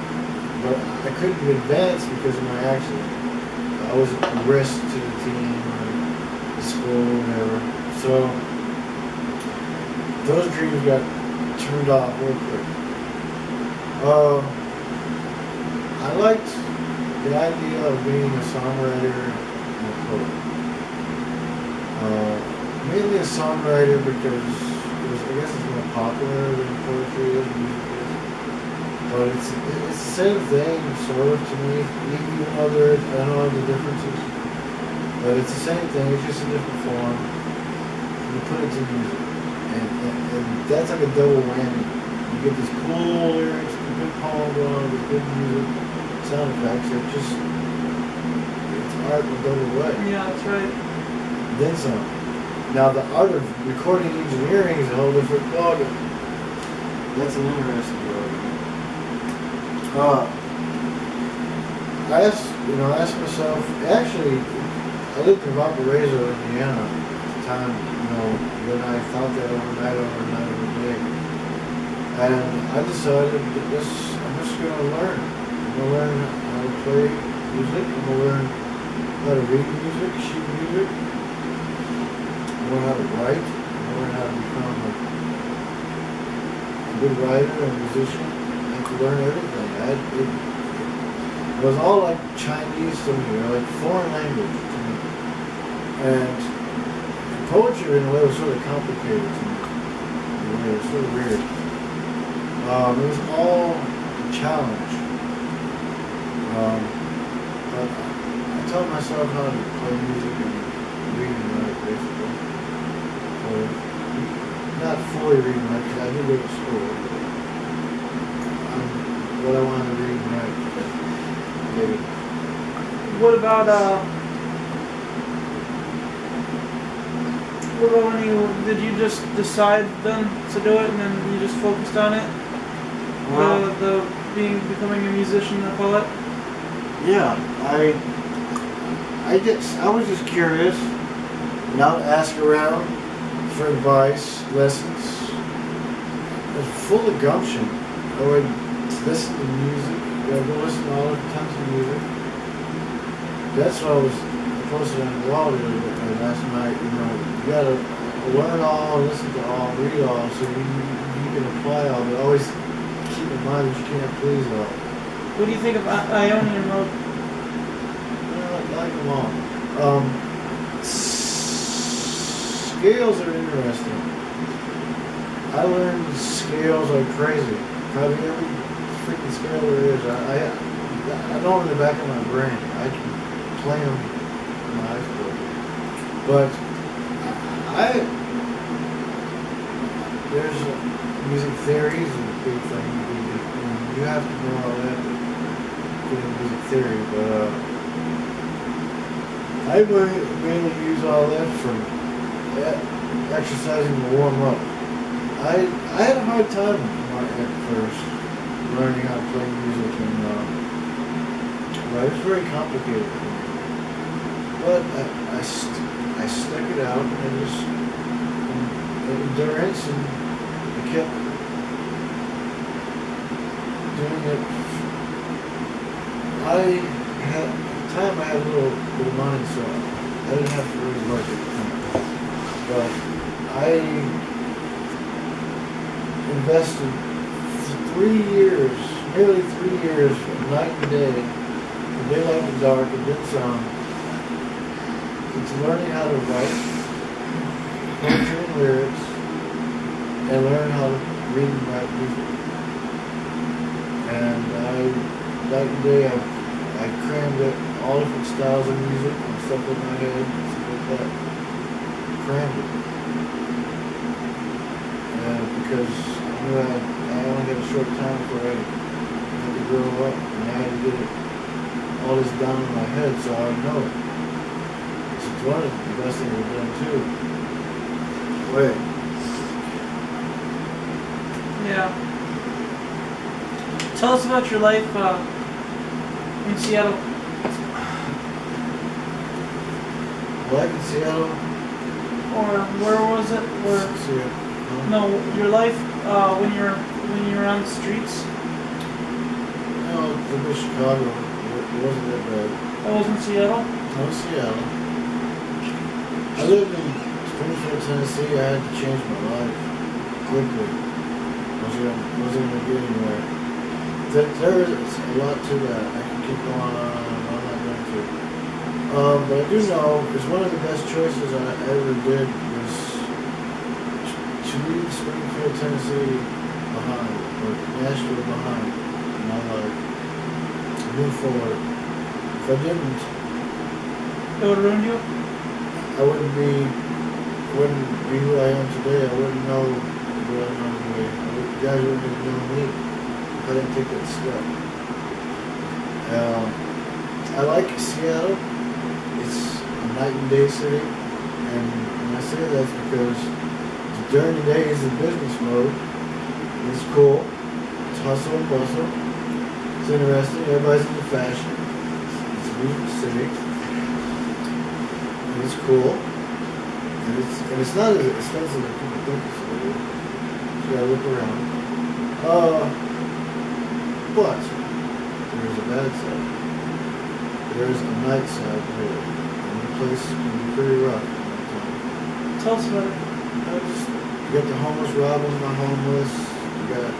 But I couldn't advance because of my accident. I was a risk to the team or the school, whatever. So those dreams got turned off real quick. I liked the idea of being a songwriter and a poet. Mainly a songwriter because I guess it's more popular than poetry is, music is. But it's the same thing, sort of, to me. Even though I don't know the differences. But it's the same thing, it's just a different form. And you put it to music. And that's like a double whammy. You get these cool lyrics, good poem going on, with good music, sound effects. It's art in a double way. Yeah, that's right. Then some. Now the art of recording engineering is a whole different ballgame. That's an interesting ballgame. I asked myself. Actually, I lived in Valparaiso, Indiana, at the time. When I thought that overnight every day, and I decided that I'm just going to learn. I'm going to learn how to play music. I'm going to learn how to read music, sheet music. Learn how to write, learn how to become a good writer and musician, and to learn everything. It was all like Chinese to me, like foreign language to me. And poetry in a way was sort of complicated to me. It was sort of weird. It was all a challenge. But I taught myself how to play music and read and write, basically. Not fully reading, because I did go to school. What I wanted to read and write. Maybe. What about when did you just decide then to do it and then you just focused on it? Well, Becoming a musician, a poet? Yeah, I was just curious, and I would ask around for advice, lessons. I was full of gumption. I would listen to music. I would listen to all tons of music. That's what I posted on the wall last night. You gotta learn all, listen to all, read all, so you can apply all. But always keep in mind that you can't please all. What do you think of Ionian mode? I like them all. Scales are interesting. I learned scales like crazy. Probably every freaking scale there is. I know them in the back of my brain. I can play them in my eyes. But there's music theories and big thing. You have to know all that to get into music theory. But I mainly use all that for exercising to warm up. I had a hard time at first learning how to play music, and it was very complicated for me. But I stuck it out, and endurance, and I kept doing it. time I had a little money, so I didn't have to really work at the time. But I invested 3 years, nearly 3 years, night and day, from daylight to dark, and then some, into learning how to write poetry and lyrics, and learn how to read and write music. And night and day, I crammed it, all different styles of music and stuff in my head, stuff like that. Crammed it. Because I knew I only had a short time before I had to grow up, and I had to get it, all this down in my head so I would know it. So it's one of the best things I've done too. Wait. Yeah. Tell us about your life in Seattle. Life in Seattle? Or where was it? Where? Seattle. No, your life when you're on the streets. No, it was Chicago. It wasn't that bad. That was in Seattle? No, Seattle. I lived in Springfield, Tennessee. I had to change my life quickly. I wasn't going to get anywhere. There is a lot to that. I can keep going on. I'm not going to. But I do know it's one of the best choices I ever did was to leave Springfield, Tennessee behind, or Nashville behind in my life. To move forward. If I didn't, It would ruin you? I wouldn't be who I am today. I wouldn't know what I know today. You guys wouldn't have known me if I didn't take that step. I like Seattle. It's a night and day city, and when I say that's because during the day is in business mode. It's cool. It's hustle and bustle. It's interesting. Everybody's into fashion. It's a beautiful city. And it's cool. And it's not as expensive as people think it's going to be. You gotta look around. But there is a bad side. There is a night side to it. And the place can be pretty rough at that time. Tell us about it. You got the homeless robbing the homeless. You got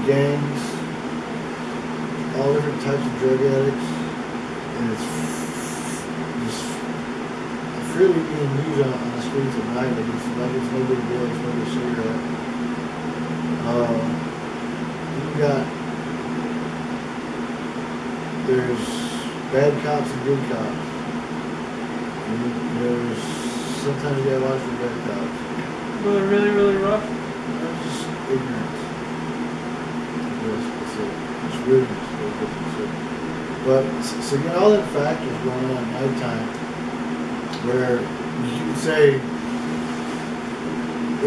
gangs, all different types of drug addicts, and it's just freely being used on the streets at night. Like it's no big deal. It's no big cigarette. There's bad cops and good cops. And sometimes you gotta watch the bad cops. Were they really, really rough? That's just ignorance. That's it. It's rudeness. That's it. But so you got all that factors going on at nighttime, where you can say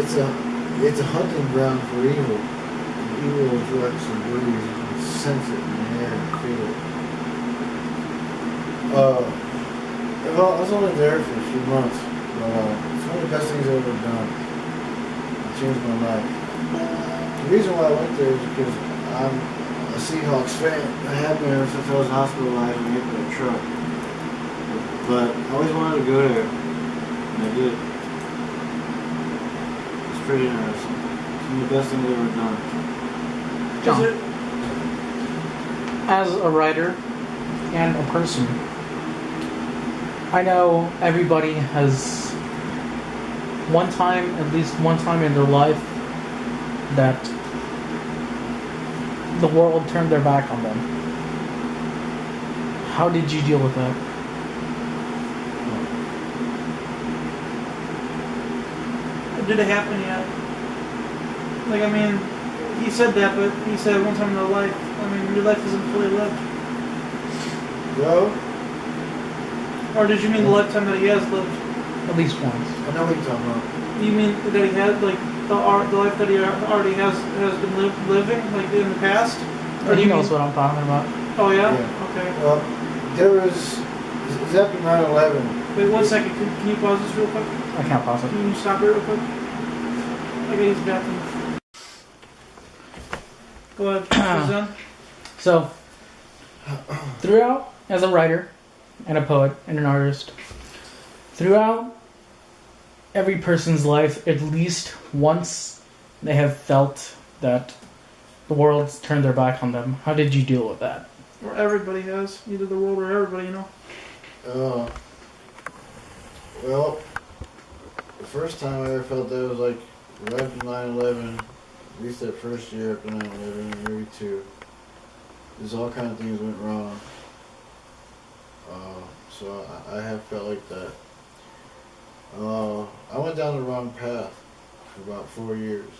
it's a hunting ground for evil. And evil lurks and breathes. You can sense it in the air and feel it. I was only there for a few months, but it's one of the best things I've ever done. It changed my life. The reason why I went there is because I'm a Seahawks fan. I have been ever since I was hospitalized and hit by a truck. But I always wanted to go there, and I did. It's pretty interesting. It's one of the best things I've ever done. John, as a writer and a person, I know everybody has at least one time in their life, that the world turned their back on them. How did you deal with that? Did it happen yet? Like, I mean, he said that, but he said one time in their life. I mean, your life isn't fully lived. Well, or did you mean the lifetime that he has lived? At least once. I know what you're talking about. You mean that he had, like, the life that he already has been living, like, in the past? Or he knows what I'm talking about. Oh, yeah? Yeah. Okay. Well, it's after 9/11. Wait, 1 second. Can you pause this real quick? I can't pause it. Can you stop it real quick? I gotta use the bathroom. Go ahead. Zen. So, Throughout, as a writer and a poet and an artist, throughout every person's life, at least once they have felt that the world's turned their back on them. How did you deal with that? Or everybody has. Either the world or everybody, you know. Well, the first time I ever felt that was like right after 9/11, at least that first year after 9/11, or maybe two. There's all kind of things went wrong. So I have felt like that. I went down the wrong path for about 4 years.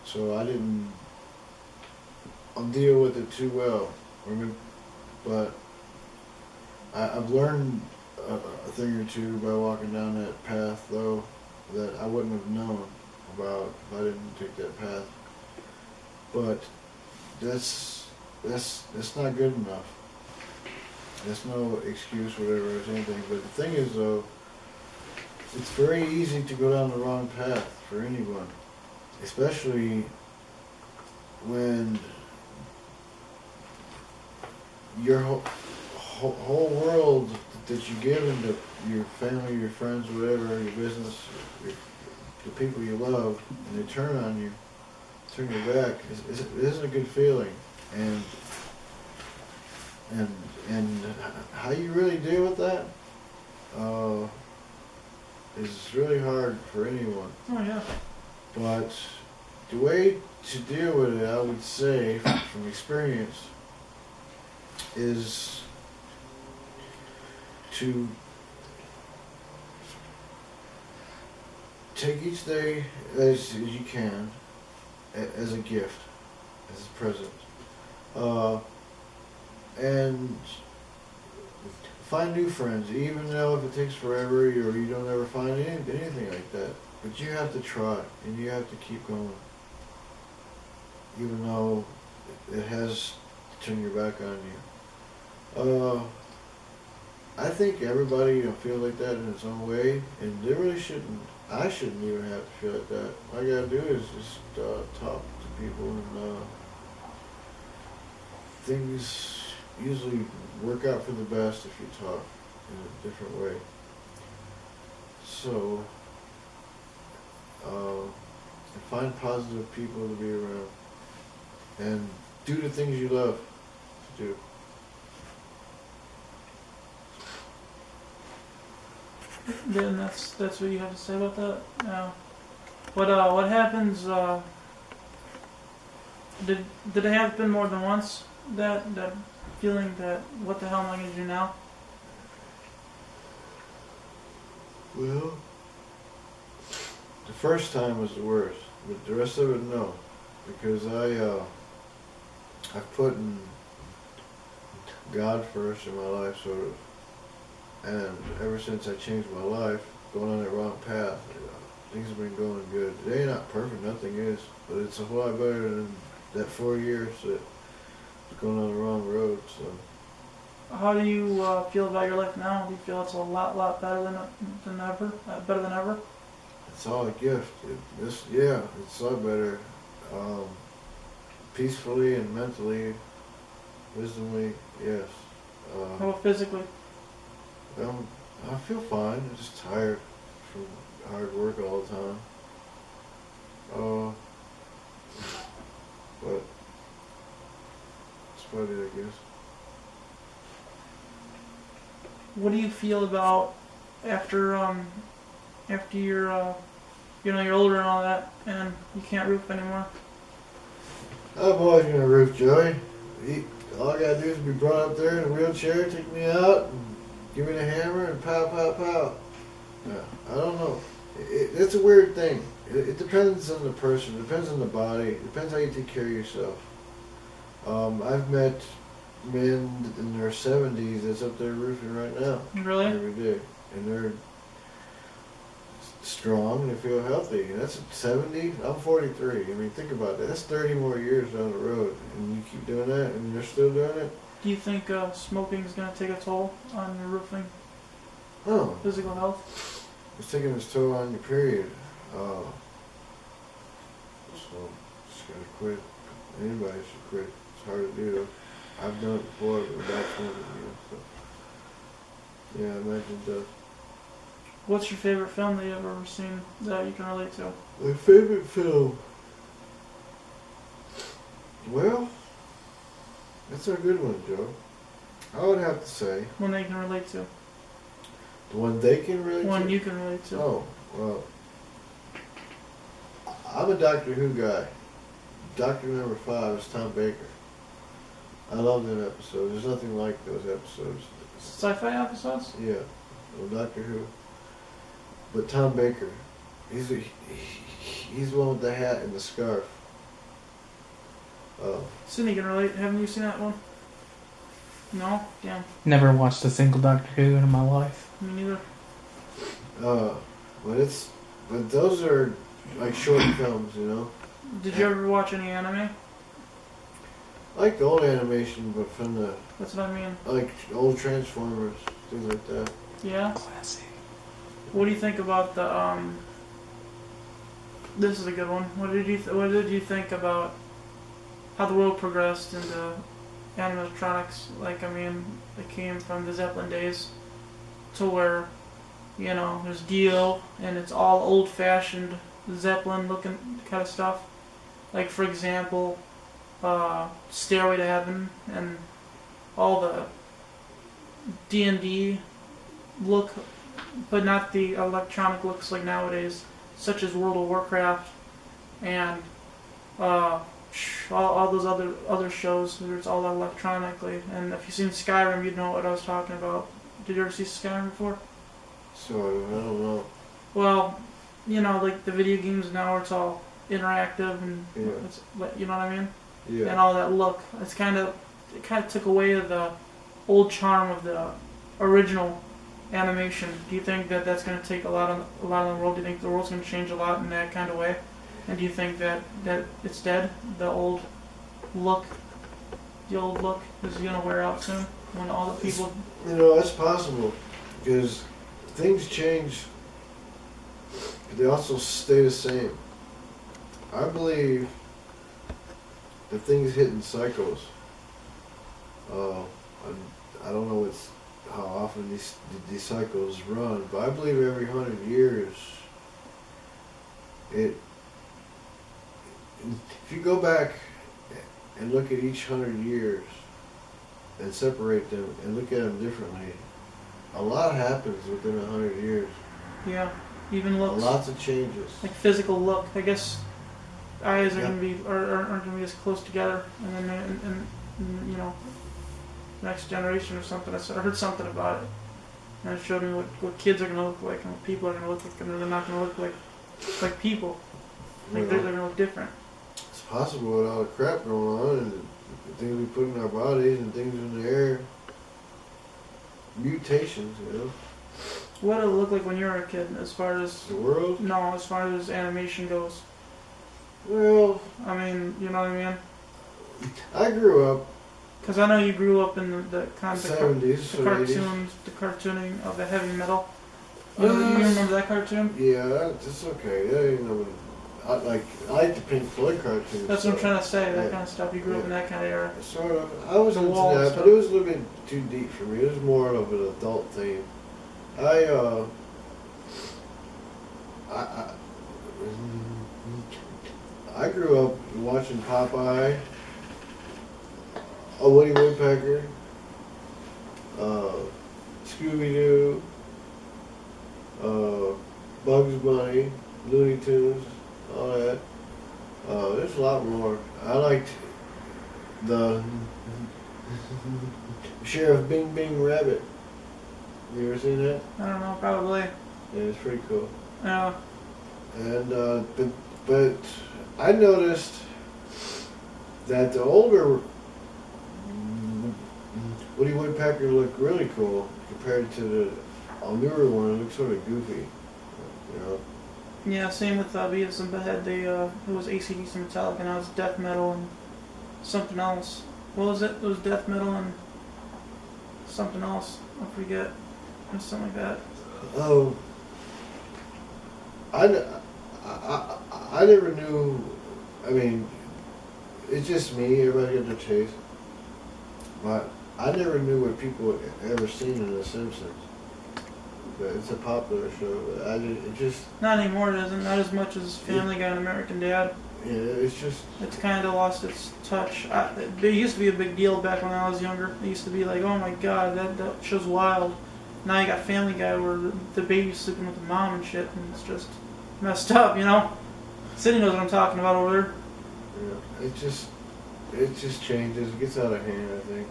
So I didn't deal with it too well. But I've learned a thing or two by walking down that path, though, that I wouldn't have known about if I didn't take that path. But that's not good enough. That's no excuse, whatever, or anything. But the thing is, though, it's very easy to go down the wrong path for anyone, especially when your whole world that you give into your family, your friends, whatever, your business, the people you love, and they turn on you, turn your back, it isn't a good feeling. And how you really deal with that is really hard for anyone. Oh, yeah. But the way to deal with it, I would say, from experience, is to take each day as you can, as a gift, as a present, and find new friends, even though if it takes forever or you don't ever find anything like that. But you have to try, and you have to keep going, even though it has turned your back on you. I think everybody feels like that in its own way, and they really shouldn't. I shouldn't even have to feel like that. All I gotta do is just talk to people, and things usually work out for the best if you talk in a different way. So, find positive people to be around, and do the things you love to do. Then that's what you have to say about that. Now, what happens? Did it happen more than once? That feeling that what the hell am I gonna do now? Well, the first time was the worst, but the rest of it, no, because I've put God first in my life, sort of. And ever since I changed my life, going on that wrong path, things have been going good. It ain't not perfect, nothing is, but it's a whole lot better than that 4 years that was going on the wrong road. So, how do you feel about your life now? Do you feel it's a lot better than ever? Better than ever? it's all a gift. It's a lot better, peacefully and mentally, wisdomly, yes. How about physically? I feel fine. I'm just tired from hard work all the time. But it's about it, I guess. What do you feel about after you're you're older and all that, and you can't roof anymore? I'm always gonna roof, Joey. All I gotta do is be brought up there in a wheelchair, take me out, and give me the hammer, and pow, pow, pow. Yeah, I don't know. It's a weird thing. It depends on the person. It depends on the body. It depends how you take care of yourself. I've met men in their 70s that's up there roofing right now. Really? Every day. And they're strong and they feel healthy. And that's 70. I'm 43. I mean, think about that. That's 30 more years down the road. And you keep doing that and you're still doing it. Do you think smoking is going to take a toll on your roofing? Oh. Physical health? It's taking its toll on your period. So, just gotta quit. Anybody should quit. It's hard to do though. I've done it before, but that's one of them. So. Yeah, I imagine it does. What's your favorite film that you've ever seen that you can relate to? My favorite film? Well, that's a good one, Joe. I would have to say. One that you can relate to. The one they can relate to? One you can relate to. Oh, well. I'm a Doctor Who guy. Doctor number 5 is Tom Baker. I love that episode. There's nothing like those episodes. Sci-fi episodes? Yeah. Well, Doctor Who. But Tom Baker, he's the one with the hat and the scarf. Sidney can relate. Haven't you seen that one? No? Damn. Never watched a single Doctor Who in my life. Me neither. But those are like short films, you know? Did you ever watch any anime? I like the old animation, but from the, That's what I mean. like old Transformers, things like that. Yeah? Classic. What do you think about the, this is a good one. What did you think about how the world progressed into animatronics? Like, I mean, it came from the Zeppelin days to where, you know, there's Dio, and it's all old-fashioned Zeppelin-looking kind of stuff. Like, for example, Stairway to Heaven, and all the D&D look, but not the electronic looks like nowadays, such as World of Warcraft, and all those other shows where it's all electronically. And if you've seen Skyrim, you'd know what I was talking about. Did you ever see Skyrim before? Sort of, I don't know. Well, you know, like the video games now where it's all interactive and it's, you know what I mean? Yeah. And all that look. It kind of took away the old charm of the original animation. Do you think that that's going to take a lot of the world? Do you think the world's going to change a lot in that kind of way? And do you think that it's dead? The old look is going to wear out soon when all the people. You know, that's possible because things change, but they also stay the same. I believe that things hit in cycles. I don't know how often these cycles run, but I believe every 100 years, if you go back and look at each 100 years and separate them and look at them differently, a lot happens within 100 years. Yeah, even looks. Lots of changes. Like physical look. I guess eyes are going to be aren't going to be as close together, and then and you know, next generation or something. I heard something about it, and it showed me what kids are going to look like and what people are going to look like, and they're not going to look like people. Like they're going to look different. It's possible with all the crap going on and the things we put in our bodies and things in the air. Mutations, you know. What did it look like when you were a kid, as far as the world? No, as far as animation goes. Well, I mean, you know what I mean. I grew up. Because I know you grew up in the kind of 70s, the cartoons, the cartooning of the heavy metal. You remember that cartoon? Yeah, it's okay. That ain't no. I like the Pink Floyd cartoons. That's what I'm trying to say. That kind of stuff. You grew up in that kind of era. Sort of. I was into that, but it was a little bit too deep for me. It was more of an adult theme. I grew up watching Popeye, a Woody Woodpecker, Scooby-Doo, Bugs Bunny, Looney Tunes, all that. There's a lot more. I liked the Sheriff Bing Bing Rabbit. You ever seen that? I don't know, probably. Yeah, it's pretty cool. Yeah. And but I noticed that the older Woody Woodpecker looked really cool compared to the newer one. It looked sort of goofy, you know. Yeah, same with Beavis and Butthead. It was AC/DC Metallica, and now it's death metal and something else. What was it? It was death metal and something else. I forget. Or something like that. Oh. I never knew. I mean, it's just me. Everybody got their taste. But I never knew what people ever seen in The Simpsons. But it's a popular show. It just Not anymore, it isn't. Not as much as Family Guy and American Dad. yeah, it's just It's kind of lost its touch. It used to be a big deal back when I was younger. It used to be like, oh my god, that show's wild. Now you got Family Guy where the baby's sleeping with the mom and shit, and it's just messed up, you know? Sidney knows what I'm talking about over there. yeah, it just changes. It gets out of hand. I think.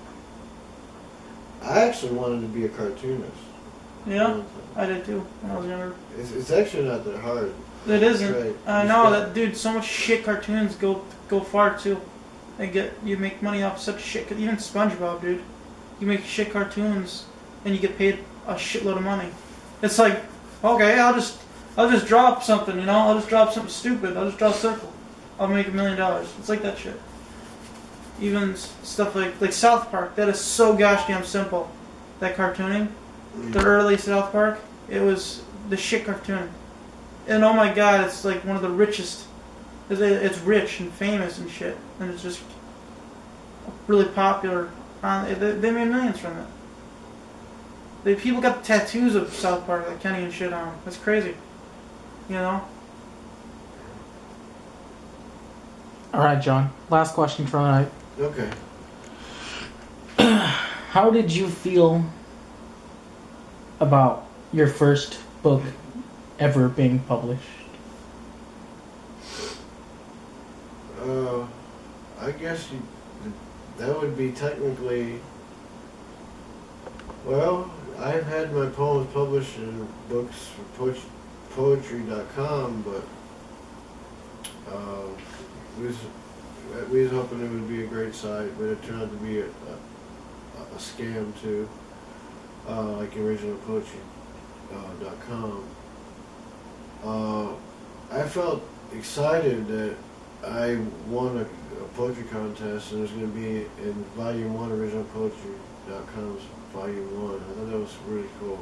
I actually wanted to be a cartoonist. Yeah, I did too when I was younger. It's actually not that hard. It isn't. Right. I know that, dude. So much shit cartoons go far too. You make money off such shit. Even SpongeBob, dude. You make shit cartoons and you get paid a shitload of money. It's like, okay, I'll just drop something, you know. I'll just drop something stupid. I'll just draw a circle. I'll make $1 million. It's like that shit. Even stuff like South Park. That is so gosh damn simple. That cartooning. The early South Park, it was the shit cartoon. And oh my god, it's like one of the richest. It's rich and famous and shit. And it's just really popular. They made millions from it. People got tattoos of South Park, like Kenny and shit on them. That's crazy. You know? Alright, John. Last question for tonight. Okay. How did you feel about your first book ever being published? I guess that would be technically. Well, I've had my poems published in books for poetry.com, but we was hoping it would be a great site, but it turned out to be a scam too. Like originalpoetry.com. I felt excited that I won a poetry contest, and it was going to be in Volume 1, originalpoetry.com's Volume 1. I thought that was really cool,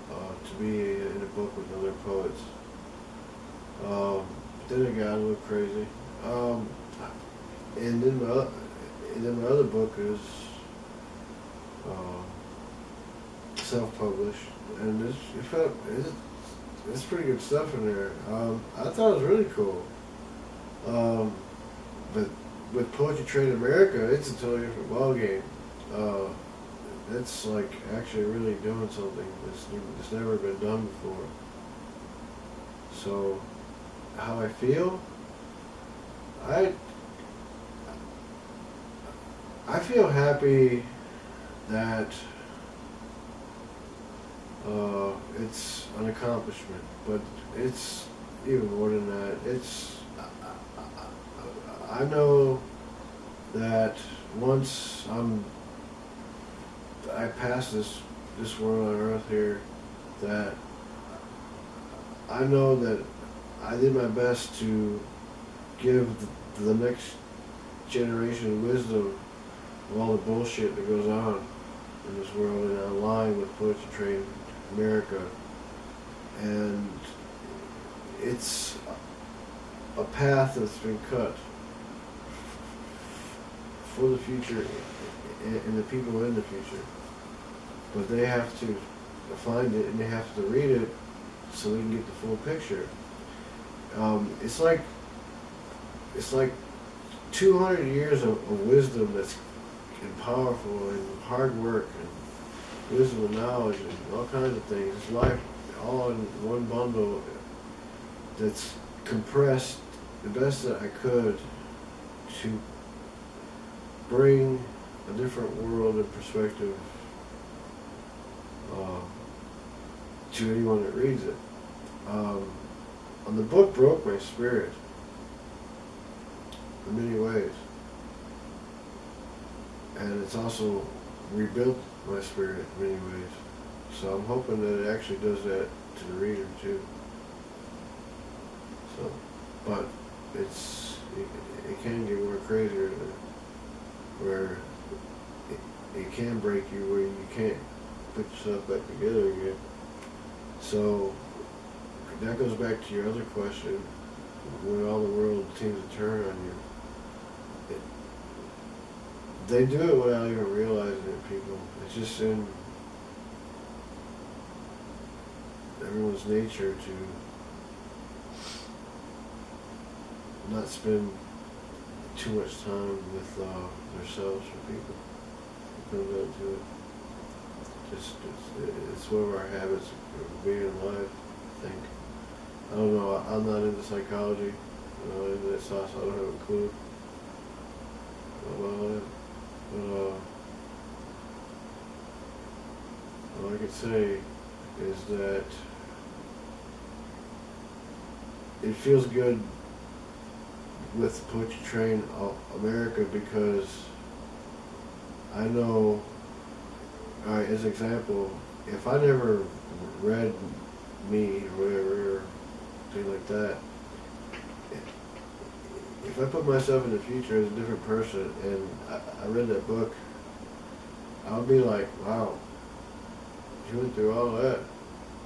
to be in a book with other poets. Then it got a little crazy. And then my other book is self-published, and it's pretty good stuff in there. I thought it was really cool. But with Poetry Trade America, it's a totally different ballgame. It's like actually really doing something that's never been done before. So, how I feel? I feel happy that it's an accomplishment, but it's even more than that. I know that once I pass this world on earth here, that I know that I did my best to give the next generation wisdom of all the bullshit that goes on in this world, and I align with Poetry Trade America. And it's a path that's been cut for the future and the people in the future. But they have to find it and they have to read it so they can get the full picture. It's like 200 years of wisdom that's powerful and hard work and wisdom and knowledge and all kinds of things. It's life all in one bundle that's compressed the best that I could to bring a different world and perspective to anyone that reads it. And the book broke my spirit in many ways. And it's also rebuilt my spirit in many ways. So I'm hoping that it actually does that to the reader too. So, but it can get more crazier where it can break you where you can't put yourself back together again. So that goes back to your other question, when all the world seems to turn on you. They do it without even realizing it, people. It's just in everyone's nature to not spend too much time with themselves or people. It comes down to it. It's one of our habits of being alive, I think. I don't know, I'm not into psychology, I'm not into that sauce, I don't have a clue about it. But all I can say is that it feels good with Poetry Train America because I know, alright, as an example, if I never read me or whatever, or thing like that, if I put myself in the future as a different person and I read that book, I would be like, wow, you went through all that,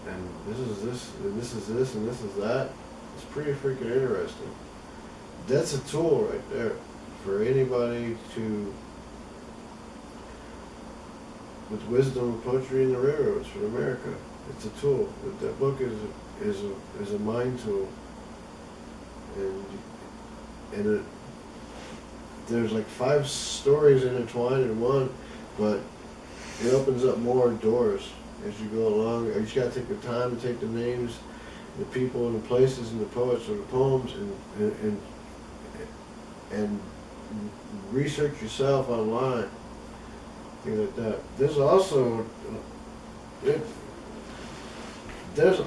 and this is this, and this is this, and this is that. It's pretty freaking interesting. That's a tool right there for anybody to, with wisdom of poetry in the railroads for America. It's a tool. That book is a mind tool, and there's like 5 stories intertwined in one, but it opens up more doors as you go along. You just gotta take the time to take the names, the people, and the places, and the poets, or the poems, and research yourself online, things like that. There's also there's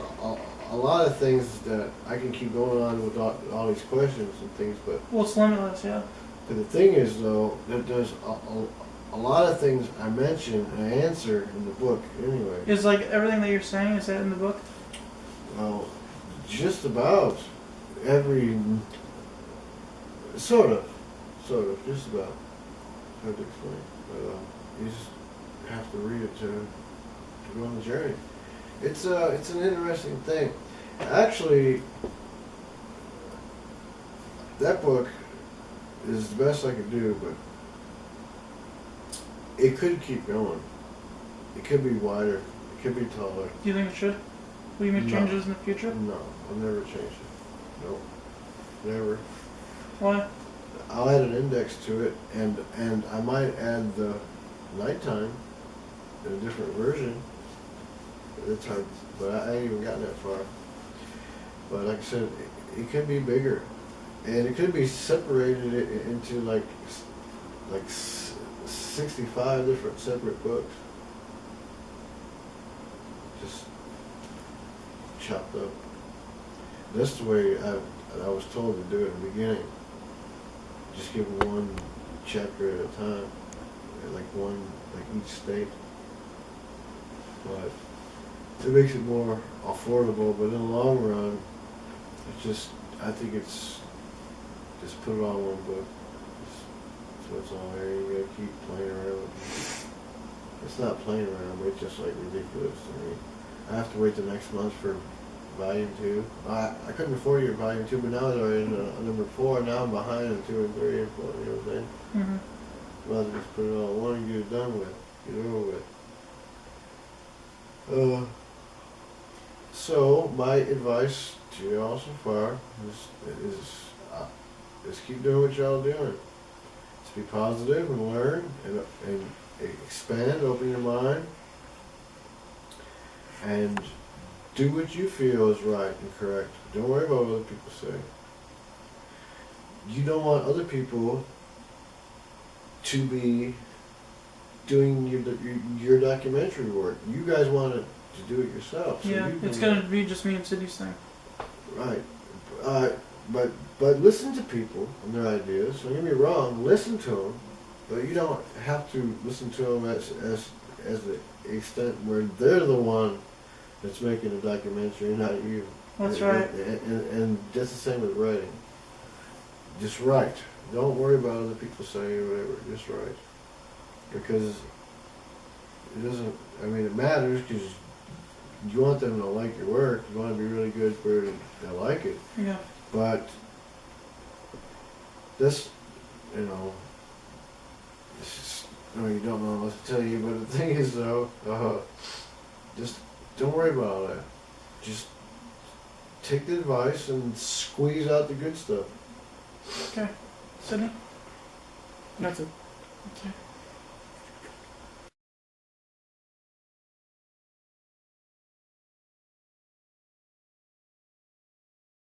a lot of things that I can keep going on with all these questions and things, but Well, it's limitless, yeah. but the thing is, though, that there's a lot of things I mention and I answer in the book anyway. Is like everything that you're saying, is that in the book? Well, just about every, sort of, just about. Hard to explain, but you just have to read it to go on the journey. It's an interesting thing. Actually, that book is the best I could do, but it could keep going. It could be wider. It could be taller. Do you think it should? Will you make No. changes in the future? No, I'll never change it. Nope, never. Why? I'll add an index to it, and I might add the nighttime in a different version. It's hard, but I ain't even gotten that far. But like I said, it could be bigger, and it could be separated into like 65 different separate books, just chopped up. That's the way I was told to do it in the beginning. Just give one chapter at a time, like each state. But it makes it more affordable, but in the long run, it's just, I think it's, just put it all in one book. So it's all there, you gotta keep playing around with it. It's not playing around, but it's just like ridiculous to me. I have to wait the next month for volume 2. I couldn't afford your volume 2, but now they're already in number 4, now I'm behind in 2 and 3 and 4, you know what I'm saying? Mm-hmm. Well, just put it all in one and get it done with, get it over with. So my advice to y'all so far is keep doing what y'all doing. Just be positive and learn and expand, open your mind, and do what you feel is right and correct. Don't worry about what other people say. You don't want other people to be doing your documentary work. You guys want to do it yourself. So Yeah, it's gonna be just me and Sidney's thing. Right. But listen to people and their ideas. Don't get me wrong. Listen to them, but you don't have to listen to them as the extent where they're the one that's making a documentary, not you. That's right. And that's the same with writing. Just write. Don't worry about other people saying or whatever. Just write. Because it doesn't, I mean, it matters because you want them to like your work. You want to be really good for them to like it. Yeah. But this, you know, you don't know what to tell you, but the thing is though, just don't worry about all that. Just take the advice and squeeze out the good stuff. Okay. Sidney? That's it. Okay.